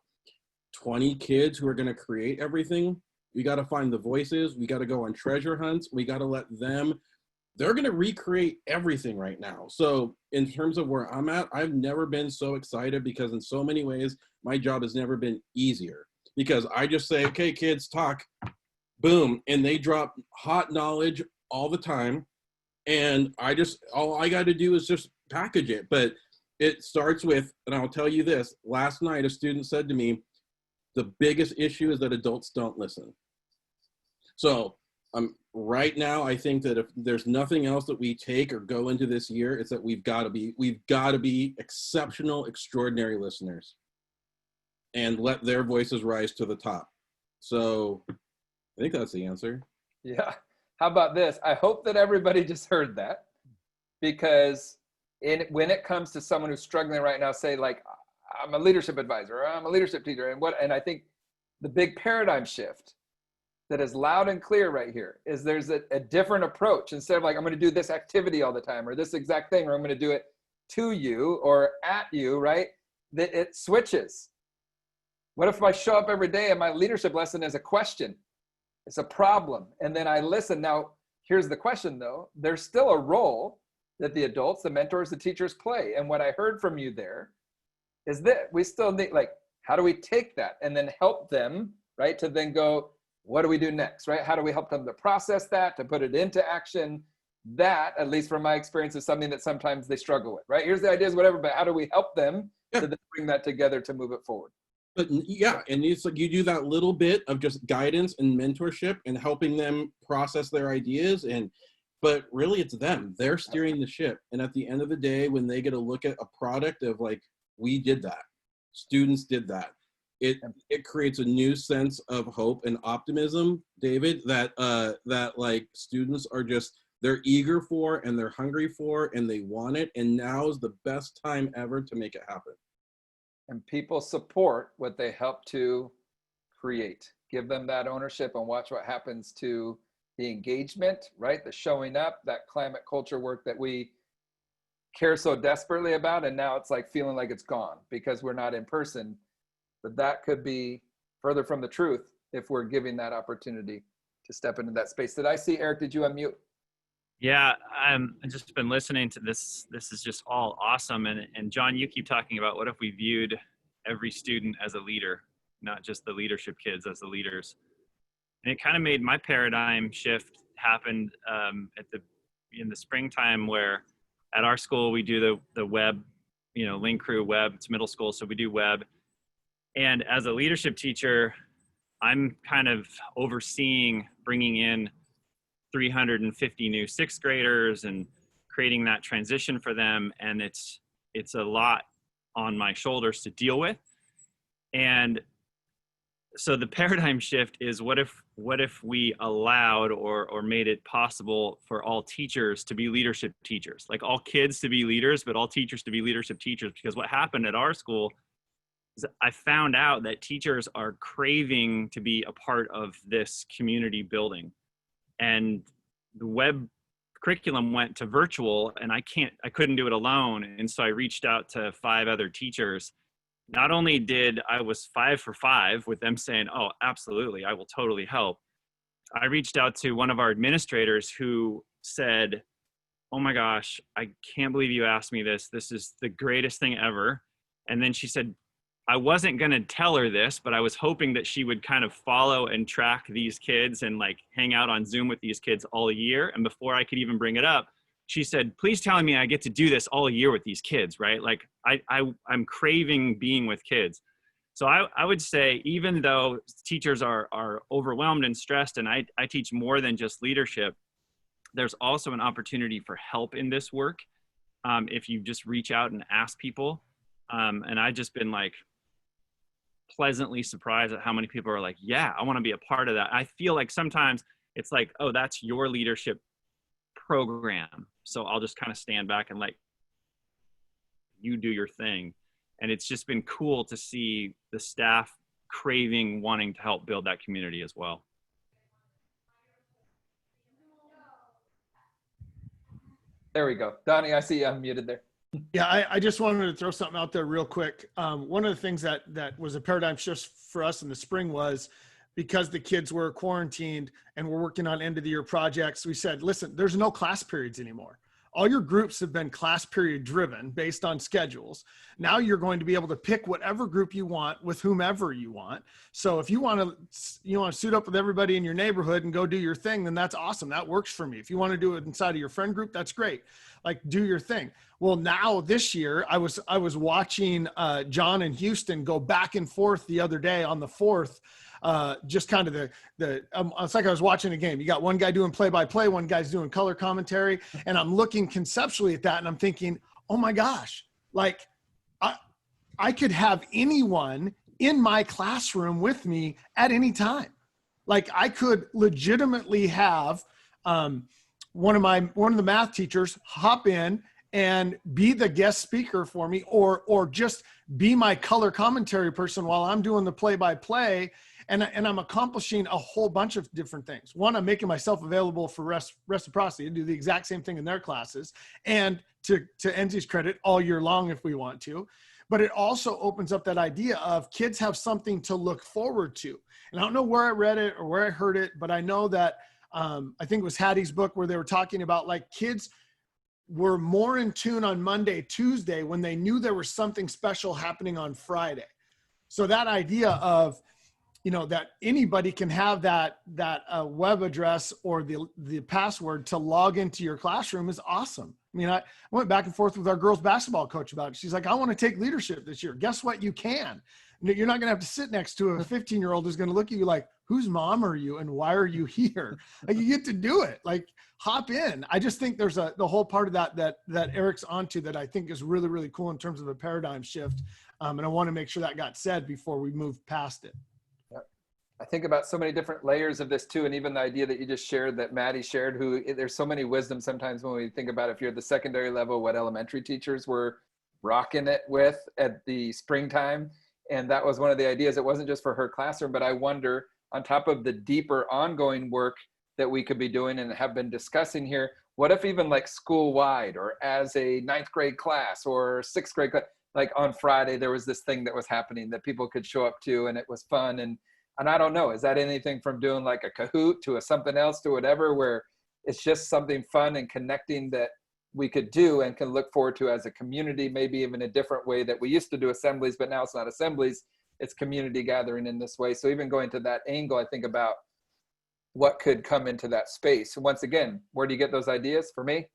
20 kids who are going to create everything. We got to find the voices. We got to go on treasure hunts. We got to let them, they're going to recreate everything right now. So in terms of where I'm at, I've never been so excited, because in so many ways, my job has never been easier, because I just say, okay, kids, talk, boom. And they drop hot knowledge all the time. And all I got to do is just package it. But it starts with, and I'll tell you this, last night, a student said to me, the biggest issue is that adults don't listen. So right now, I think that if there's nothing else that we take or go into this year, it's that we've got to be exceptional, extraordinary listeners and let their voices rise to the top. So I think that's the answer. Yeah. How about this? I hope that everybody just heard that, because when it comes to someone who's struggling right now, say like, I'm a leadership advisor, or I'm a leadership teacher, and I think the big paradigm shift that is loud and clear right here is there's a different approach. Instead of like, I'm going to do this activity all the time, or this exact thing, or I'm going to do it to you or at you, right? That it switches. What if I show up every day and my leadership lesson is a question? It's a problem. And then I listen. Now, here's the question though. There's still a role that the adults, the mentors, the teachers play. And what I heard from you there is that we still need, like, how do we take that and then help them, right? To then go, what do we do next, right? How do we help them to process that, to put it into action? That, at least from my experience, is something that sometimes they struggle with, right? Here's the ideas, whatever, but how do we help them to then bring that together to move it forward? But yeah, and it's like you do that little bit of just guidance and mentorship and helping them process their ideas, but really it's them. They're steering the ship. And at the end of the day, when they get a look at a product of like, we did that, students did that, it creates a new sense of hope and optimism, David, that like students are just, they're eager for and they're hungry for and they want it. And now is the best time ever to make it happen. And people support what they help to create. Give them that ownership and watch what happens to the engagement, right? The showing up, that climate culture work that we care so desperately about. And now it's like feeling like it's gone because we're not in person. But that could be further from the truth if we're giving that opportunity to step into that space. Did I see, Eric, did you unmute? Yeah, I've just been listening to this. This is just all awesome. And John, you keep talking about what if we viewed every student as a leader, not just the leadership kids as the leaders. And it kind of made my paradigm shift happen in the springtime, where at our school we do the web, Link Crew web. It's middle school, so we do web. And as a leadership teacher, I'm kind of overseeing bringing in 350 new sixth graders and creating that transition for them. And it's a lot on my shoulders to deal with. And so the paradigm shift is what if we allowed or made it possible for all teachers to be leadership teachers, like all kids to be leaders, but all teachers to be leadership teachers. Because what happened at our school is I found out that teachers are craving to be a part of this community building. And the web curriculum went to virtual, and I couldn't do it alone. And so I reached out to 5 other teachers. Not only did I was 5 for 5 with them saying, oh, absolutely, I will totally help. I reached out to one of our administrators who said, oh my gosh, I can't believe you asked me this. This is the greatest thing ever. And then she said, I wasn't going to tell her this, but I was hoping that she would kind of follow and track these kids and like hang out on Zoom with these kids all year. And before I could even bring it up, she said, please tell me I get to do this all year with these kids, right? Like I'm craving being with kids. So I would say, even though teachers are overwhelmed and stressed, and I teach more than just leadership, there's also an opportunity for help in this work if you just reach out and ask people. And I've just been like, pleasantly surprised at how many people are like, yeah, I want to be a part of that. I feel like sometimes it's like, oh, that's your leadership program, so I'll just kind of stand back and let you do your thing. And it's just been cool to see the staff craving, wanting to help build that community as well. There we go. Donnie, I see you unmuted there. Yeah, I just wanted to throw something out there real quick. One of the things that was a paradigm shift for us in the spring was, because the kids were quarantined and we're working on end of the year projects, we said, listen, there's no class periods anymore. All your groups have been class period driven based on schedules. Now you're going to be able to pick whatever group you want with whomever you want. So if you want to suit up with everybody in your neighborhood and go do your thing, then that's awesome. That works for me. If you want to do it inside of your friend group, that's great. Like, do your thing. Well, now this year I was watching John and Houston go back and forth the other day on the 4th. Just kind of it's like I was watching a game. You got one guy doing play-by-play, one guy's doing color commentary, and I'm looking conceptually at that and I'm thinking, oh my gosh, like I could have anyone in my classroom with me at any time. Like I could legitimately have one of the math teachers hop in and be the guest speaker for me, or just be my color commentary person while I'm doing the play-by-play. And I'm accomplishing a whole bunch of different things. One, I'm making myself available for reciprocity and do the exact same thing in their classes. And to Enzi's credit, all year long if we want to. But it also opens up that idea of kids have something to look forward to. And I don't know where I read it or where I heard it, but I know that I think it was Hattie's book where they were talking about like kids were more in tune on Monday, Tuesday, when they knew there was something special happening on Friday. So that idea of, you know, that anybody can have that web address or the password to log into your classroom is awesome. I mean, I went back and forth with our girls basketball coach about it. She's like, I want to take leadership this year. Guess what? You can. You're not going to have to sit next to a 15-year-old who's going to look at you like, whose mom are you and why are you here? Like, you get to do it. Like, hop in. I just think there's the whole part of that Eric's onto that I think is really, really cool in terms of a paradigm shift. And I want to make sure that got said before we move past it. I think about so many different layers of this too. And even the idea that you just shared, that Maddie shared, who there's so many wisdom sometimes when we think about if you're at the secondary level, what elementary teachers were rocking it with at the springtime. And that was one of the ideas. It wasn't just for her classroom, but I wonder, on top of the deeper ongoing work that we could be doing and have been discussing here, what if even like school-wide or as a 9th grade class or 6th grade class, like on Friday, there was this thing that was happening that people could show up to and it was fun. And I don't know, is that anything from doing like a Kahoot to a something else to whatever, where it's just something fun and connecting that we could do and can look forward to as a community, maybe even a different way that we used to do assemblies, but now it's not assemblies, it's community gathering in this way. So even going to that angle, I think about what could come into that space. Once again, where do you get those ideas? For me,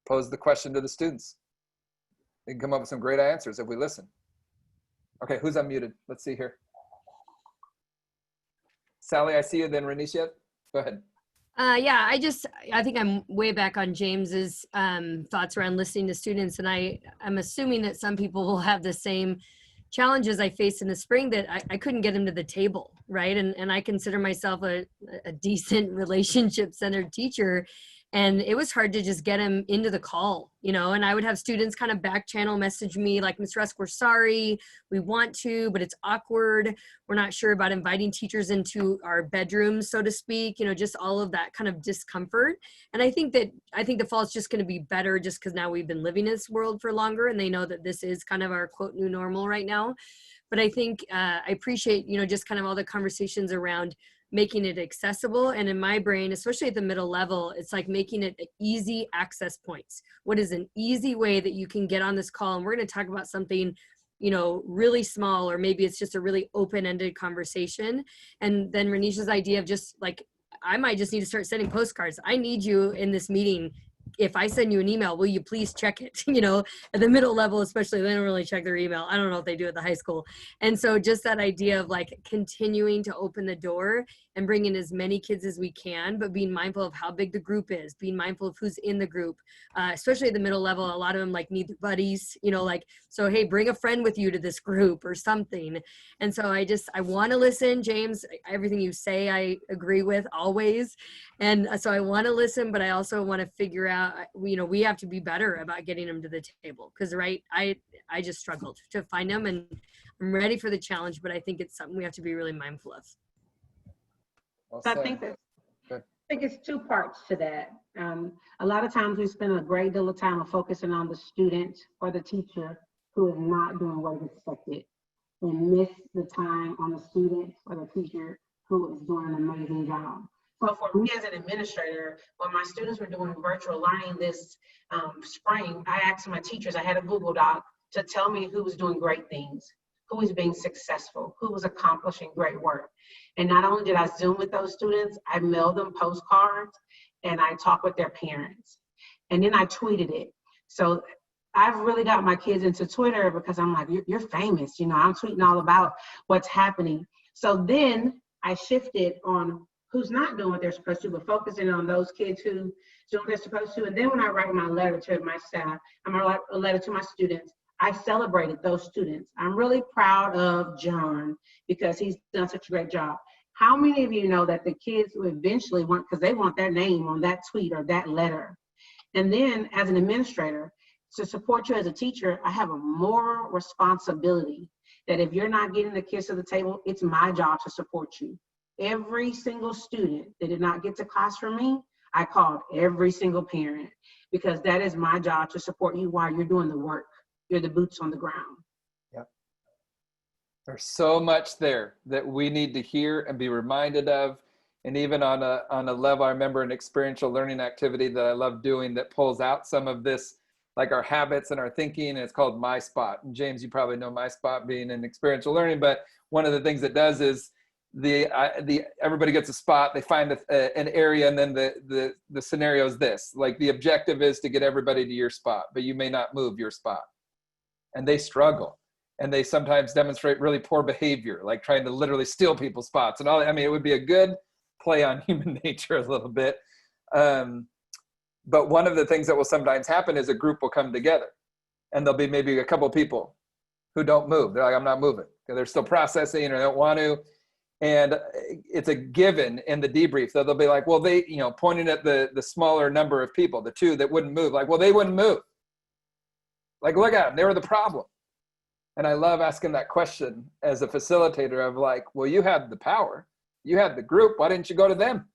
pose the question to the students. They can come up with some great answers if we listen. Okay, who's unmuted? Let's see here. Sally, I see you, then Renisha. Go ahead. Yeah, I think I'm way back on James's thoughts around listening to students. And I'm assuming that some people will have the same challenges I faced in the spring, that I couldn't get them to the table, right? And I consider myself a decent relationship-centered teacher. And it was hard to just get them into the call, you know, and I would have students kind of back channel message me like, Ms. Rusk, we're sorry, we want to, but it's awkward. We're not sure about inviting teachers into our bedrooms, so to speak, you know, just all of that kind of discomfort. And I think the fall is just going to be better just because now we've been living in this world for longer and they know that this is kind of our quote new normal right now. But I think I appreciate, you know, just kind of all the conversations around making it accessible. And in my brain, especially at the middle level, it's like making it easy access points. What is an easy way that you can get on this call? And we're going to talk about something, you know, really small, or maybe it's just a really open-ended conversation. And then Renisha's idea of just like, I might just need to start sending postcards. I need you in this meeting. If I send you an email, will you please check it? You know, at the middle level, especially, they don't really check their email. I don't know if they do at the high school. And so just that idea of like continuing to open the door and bring in as many kids as we can, but being mindful of how big the group is, being mindful of who's in the group, especially at the middle level. A lot of them like need their buddies, you know, like, so, hey, bring a friend with you to this group or something. And so I want to listen, James, everything you say, I agree with always. And so I want to listen, but I also want to figure out, you know, we have to be better about getting them to the table. Because, right, I just struggled to find them, and I'm ready for the challenge, but I think it's something we have to be really mindful of. Well So said. I think it's two parts to that. A lot of times we spend a great deal of time focusing on the student or the teacher who is not doing what is expected, and miss the time on the student or the teacher who is doing an amazing job. So for me as an administrator, when my students were doing virtual learning this spring, I asked my teachers, I had a Google Doc, to tell me who was doing great things, who was being successful, who was accomplishing great work. And not only did I Zoom with those students, I mailed them postcards and I talked with their parents. And then I tweeted it. So I've really got my kids into Twitter because I'm like, you're famous, you know, I'm tweeting all about what's happening. So then I shifted on who's not doing what they're supposed to, but focusing on those kids who do what they're supposed to. And then when I write my letter to my staff, I'm gonna write a letter to my students, I celebrated those students. I'm really proud of John because he's done such a great job. How many of you know that the kids who eventually want, because they want their name on that tweet or that letter? And then as an administrator, to support you as a teacher, I have a moral responsibility that if you're not getting the kids to the table, it's my job to support you. Every single student that did not get to class from me, I called every single parent because that is my job to support you while you're doing the work. You're the boots on the ground. Yep. There's so much there that we need to hear and be reminded of. And even on a level, I remember an experiential learning activity that I love doing that pulls out some of this, like our habits and our thinking, and it's called My Spot. And James, you probably know My Spot being in experiential learning, but one of the things it does is everybody gets a spot, they find an area, and then the scenario is this, like the objective is to get everybody to your spot, but you may not move your spot. And they struggle. And they sometimes demonstrate really poor behavior, like trying to literally steal people's spots and all. I mean, it would be a good play on human nature a little bit. But one of the things that will sometimes happen is a group will come together and there'll be maybe a couple people who don't move. They're like, I'm not moving. They're still processing or they don't want to. And it's a given in the debrief that they'll be like, well, they, pointing at the smaller number of people, the two that wouldn't move, like, well, they wouldn't move. Like, look at them, they were the problem. And I love asking that question as a facilitator of like, well, you had the power, you had the group, why didn't you go to them?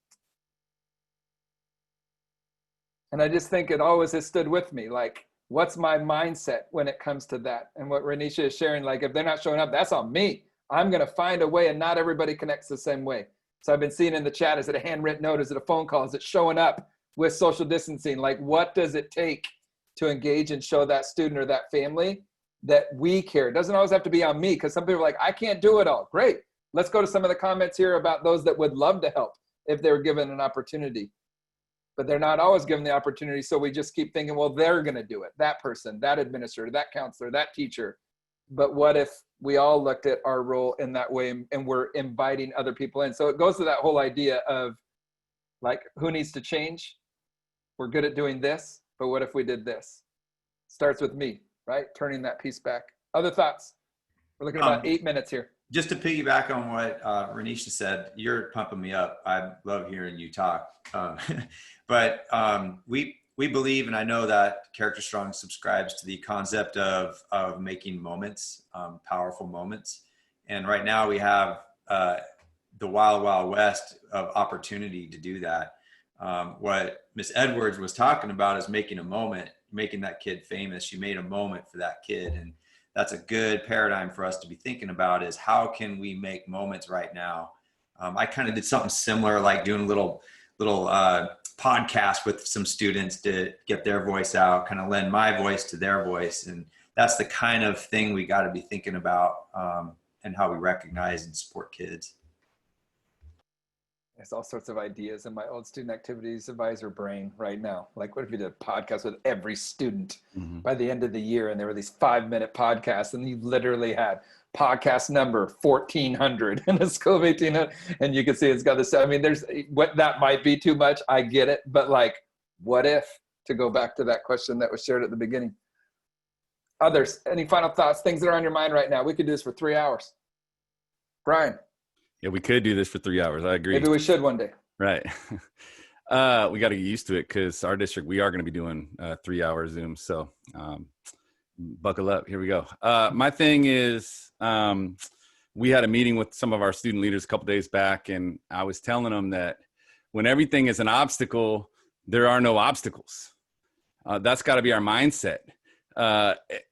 And I just think it always has stood with me. Like, what's my mindset when it comes to that? And what Renisha is sharing, like, if they're not showing up, that's on me. I'm going to find a way, and not everybody connects the same way. So I've been seeing in the chat, is it a handwritten note? Is it a phone call? Is it showing up with social distancing? Like, what does it take to engage and show that student or that family that we care? It doesn't always have to be on me, because some people are like, I can't do it all. Great. Let's go to some of the comments here about those that would love to help if they were given an opportunity. But they're not always given the opportunity, so we just keep thinking, well, they're going to do it. That person, that administrator, that counselor, that teacher. But what if we all looked at our role in that way and we're inviting other people in? So it goes to that whole idea of like, who needs to change? We're good at doing this, but what if we did this? Starts with me, right? Turning that piece back. Other thoughts? We're looking at about 8 minutes here. Just to piggyback on what Renisha said, you're pumping me up. I love hearing you talk. But we believe, and I know that Character Strong subscribes to the concept of making moments, powerful moments. And right now we have the wild, wild west of opportunity to do that. What Miss Edwards was talking about is making a moment, making that kid famous. She made a moment for that kid. And that's a good paradigm for us to be thinking about, is how can we make moments right now? I kind of did something similar, like doing a little podcast with some students to get their voice out, kind of lend my voice to their voice. And that's the kind of thing we got to be thinking about, and how we recognize and support kids. There's all sorts of ideas in my old student activities advisor brain right now. Like, what if you did a podcast with every student by the end of the year, and there were these 5-minute podcasts, and you literally had podcast number 1400 in a school of 1800, and you can see it's got this. I mean, there's what that might be too much. I get it, but like, what if? To go back to that question that was shared at the beginning. Others, any final thoughts? Things that are on your mind right now? We could do this for 3 hours. Brian. Yeah, we could do this for 3 hours. I agree. Maybe we should one day. Right. We got to get used to it, because our district, we are going to be doing 3-hour Zoom. So buckle up. Here we go. My thing is, we had a meeting with some of our student leaders a couple days back, and I was telling them that when everything is an obstacle, there are no obstacles. That's got to be our mindset.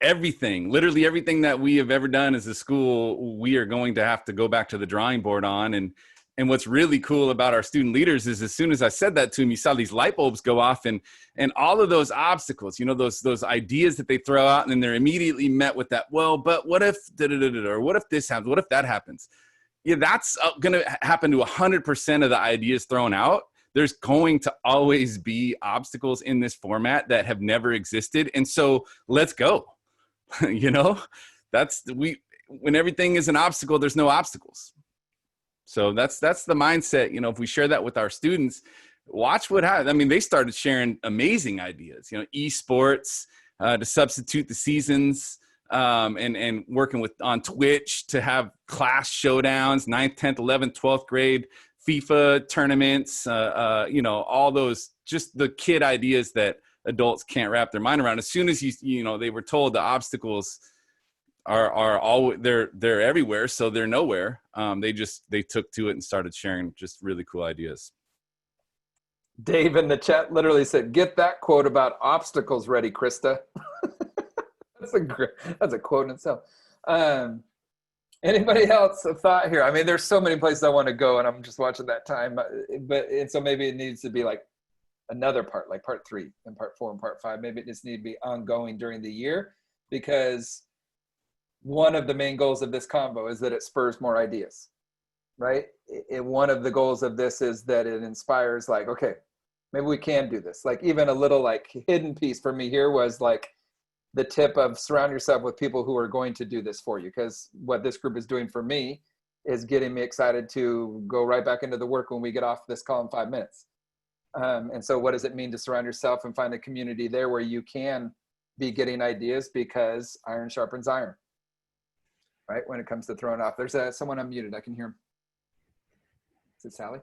Everything, literally everything that we have ever done as a school, we are going to have to go back to the drawing board on. And what's really cool about our student leaders is, as soon as I said that to them, you saw these light bulbs go off, and all of those obstacles, those ideas that they throw out, and then they're immediately met with that, well, but what if, or what if this happens? What if that happens? Yeah, that's going to happen to 100% of the ideas thrown out. There's going to always be obstacles in this format that have never existed. And so let's go. When everything is an obstacle, there's no obstacles. So that's the mindset. If we share that with our students, watch what happens. I mean, they started sharing amazing ideas, esports, to substitute the seasons, and working on Twitch to have class showdowns, 9th, 10th, 11th, 12th grade, FIFA tournaments, all those, just the kid ideas that adults can't wrap their mind around. As soon as they were told the obstacles are all, they're everywhere, so they're nowhere. They took to it and started sharing just really cool ideas. Dave in the chat literally said, "Get that quote about obstacles ready, Krista." That's a quote in itself. Anybody else a thought here? I mean, there's so many places I want to go, and I'm just watching that time. And so maybe it needs to be like another part, like part 3 and part 4 and part 5. Maybe it just need to be ongoing during the year, because one of the main goals of this combo is that it spurs more ideas, right? One of the goals of this is that it inspires, like, okay, maybe we can do this. Like, even a little like hidden piece for me here was like the tip of surround yourself with people who are going to do this for you. Because what this group is doing for me is getting me excited to go right back into the work when we get off this call in 5 minutes. And so what does it mean to surround yourself and find a community there where you can be getting ideas, because iron sharpens iron, right? When it comes to throwing off. There's someone unmuted. I can hear him. Is it Sally?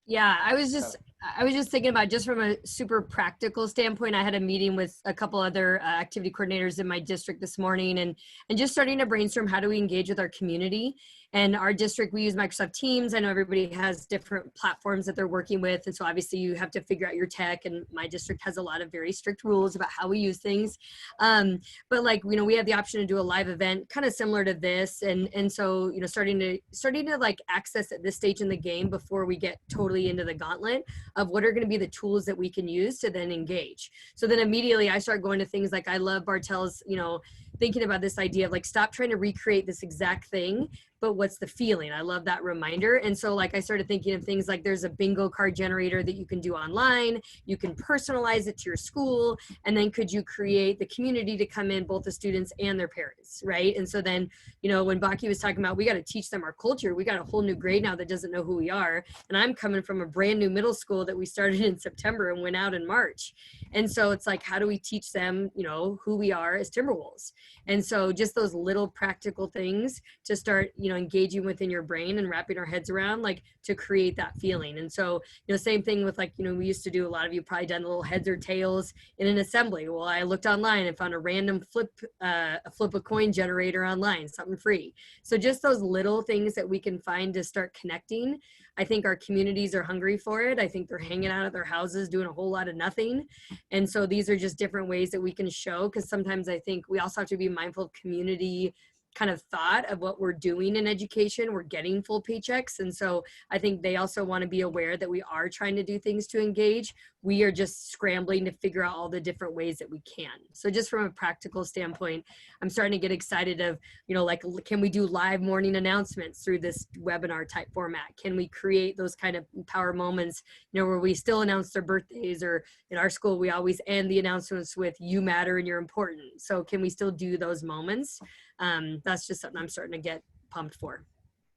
Yeah, I was just thinking about, just from a super practical standpoint, I had a meeting with a couple other activity coordinators in my district this morning, and just starting to brainstorm, how do we engage with our community? And our district, we use Microsoft Teams. I know everybody has different platforms that they're working with, and so obviously you have to figure out your tech, and my district has a lot of very strict rules about how we use things. But like, you know, we have the option to do a live event kind of similar to this, and so, you know, starting to like access at this stage in the game before we get totally into the gauntlet of what are going to be the tools that we can use to then engage. So then immediately I start going to things like, I love Bartel's, you know, thinking about this idea of like, stop trying to recreate this exact thing, but what's the feeling? I love that reminder. And so like, I started thinking of things like, there's a bingo card generator that you can do online. You can personalize it to your school. And then could you create the community to come in, both the students and their parents, right? And so then, you know, when Baki was talking about, we got to teach them our culture. We got a whole new grade now that doesn't know who we are. And I'm coming from a brand new middle school that we started in September and went out in March. And so it's like, how do we teach them, you know, who we are as Timberwolves? And so just those little practical things to start, you know, engaging within your brain and wrapping our heads around, like, to create that feeling. And so, you know, same thing with like, you know, we used to do, a lot of you probably done little heads or tails in an assembly. Well, I looked online and found a random flip a coin generator online, something free. So just those little things that we can find to start connecting. I think our communities are hungry for it. I think they're hanging out at their houses doing a whole lot of nothing. And so these are just different ways that we can show, because sometimes I think we also have to be mindful of community kind of thought of what we're doing in education. We're getting full paychecks. And so I think they also want to be aware that we are trying to do things to engage. We are just scrambling to figure out all the different ways that we can. So just from a practical standpoint, I'm starting to get excited of, you know, like, can we do live morning announcements through this webinar type format? Can we create those kind of power moments, you know, where we still announce their birthdays, or in our school, we always end the announcements with "you matter and you're important." So can we still do those moments? That's just something I'm starting to get pumped for.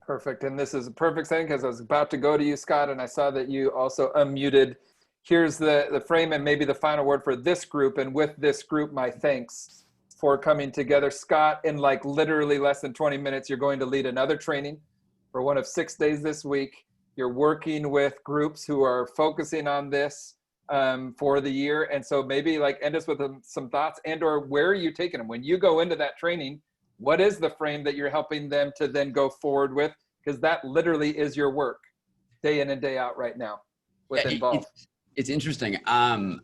Perfect. And this is a perfect thing, because I was about to go to you, Scott, and I saw that you also unmuted. Here's the frame and maybe the final word for this group. And with this group, my thanks for coming together. Scott, in like literally less than 20 minutes, you're going to lead another training for one of 6 days this week. You're working with groups who are focusing on this for the year. And so maybe like end us with some thoughts, and or where are you taking them? When you go into that training, what is the frame that you're helping them to then go forward with? Because that literally is your work day in and day out right now with Involve. It's interesting. To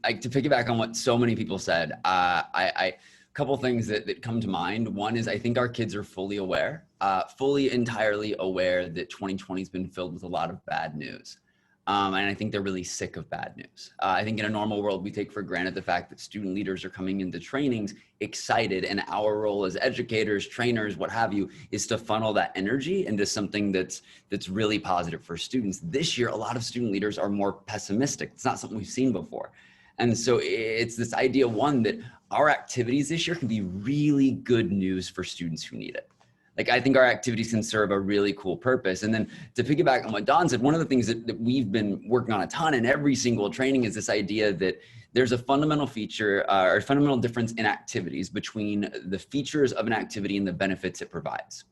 piggyback on what so many people said, a couple things that come to mind. One is, I think our kids are fully aware, entirely aware that 2020 has been filled with a lot of bad news. And I think they're really sick of bad news. I think in a normal world, we take for granted the fact that student leaders are coming into trainings excited, and our role as educators, trainers, what have you, is to funnel that energy into something that's really positive for students. This year, a lot of student leaders are more pessimistic. It's not something we've seen before. And so it's this idea, one, that our activities this year can be really good news for students who need it. Like, I think our activities can serve a really cool purpose. And then to piggyback on what Don said, one of the things that we've been working on a ton in every single training is this idea that there's a fundamental feature or fundamental difference in activities between the features of an activity and the benefits it provides.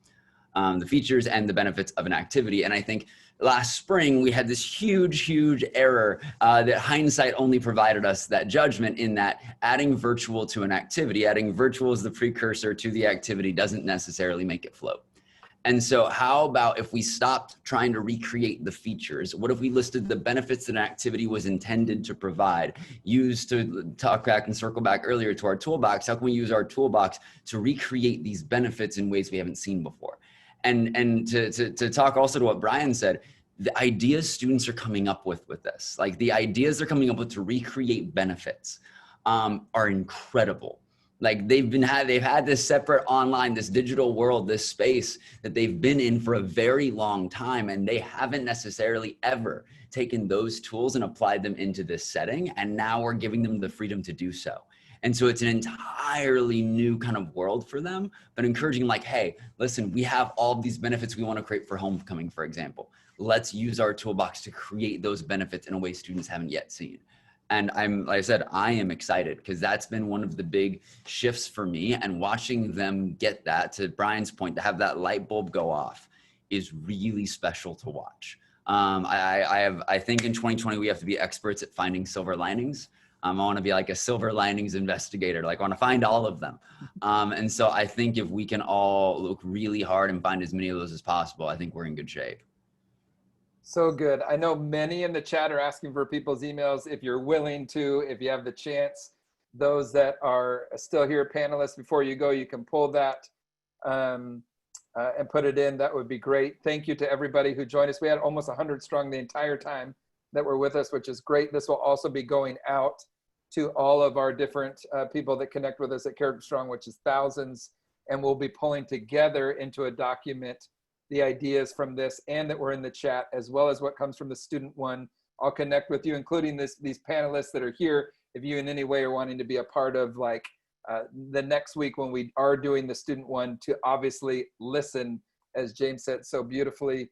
The features and the benefits of an activity. And I think last spring, we had this huge error that hindsight only provided us that judgment, in that adding virtual to an activity, adding virtual as the precursor to the activity, doesn't necessarily make it float. And so how about if we stopped trying to recreate the features? What if we listed the benefits that an activity was intended to provide? Used to talk back and circle back earlier to our toolbox, how can we use our toolbox to recreate these benefits in ways we haven't seen before? And to talk also to what Brian said, the ideas students are coming up with this, like the ideas they're coming up with to recreate benefits, are incredible. Like they've had this separate online, this digital world, this space that they've been in for a very long time, and they haven't necessarily ever taken those tools and applied them into this setting. And now we're giving them the freedom to do so. And so it's an entirely new kind of world for them, but encouraging like, hey, listen, we have all these benefits we want to create for homecoming, for example. Let's use our toolbox to create those benefits in a way students haven't yet seen. And like I said, I am excited because that's been one of the big shifts for me, and watching them get that, to Brian's point, to have that light bulb go off is really special to watch. I think in 2020, we have to be experts at finding silver linings. I want to be like a silver linings investigator. Like I want to find all of them. And so I think if we can all look really hard and find as many of those as possible, I think we're in good shape. So good. I know many in the chat are asking for people's emails. If you're willing to, if you have the chance, those that are still here, panelists, before you go, you can pull that and put it in. That would be great. Thank you to everybody who joined us. We had almost 100 strong the entire time that were with us, which is great. This will also be going out to all of our different people that connect with us at Character Strong, which is thousands. And we'll be pulling together into a document the ideas from this and that were in the chat, as well as what comes from the student one. I'll connect with you, including these panelists that are here. If you in any way are wanting to be a part of like the next week when we are doing the student one, to obviously listen, as James said so beautifully,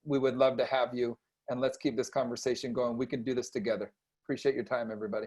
we would love to have you, and let's keep this conversation going. We can do this together. Appreciate your time, everybody.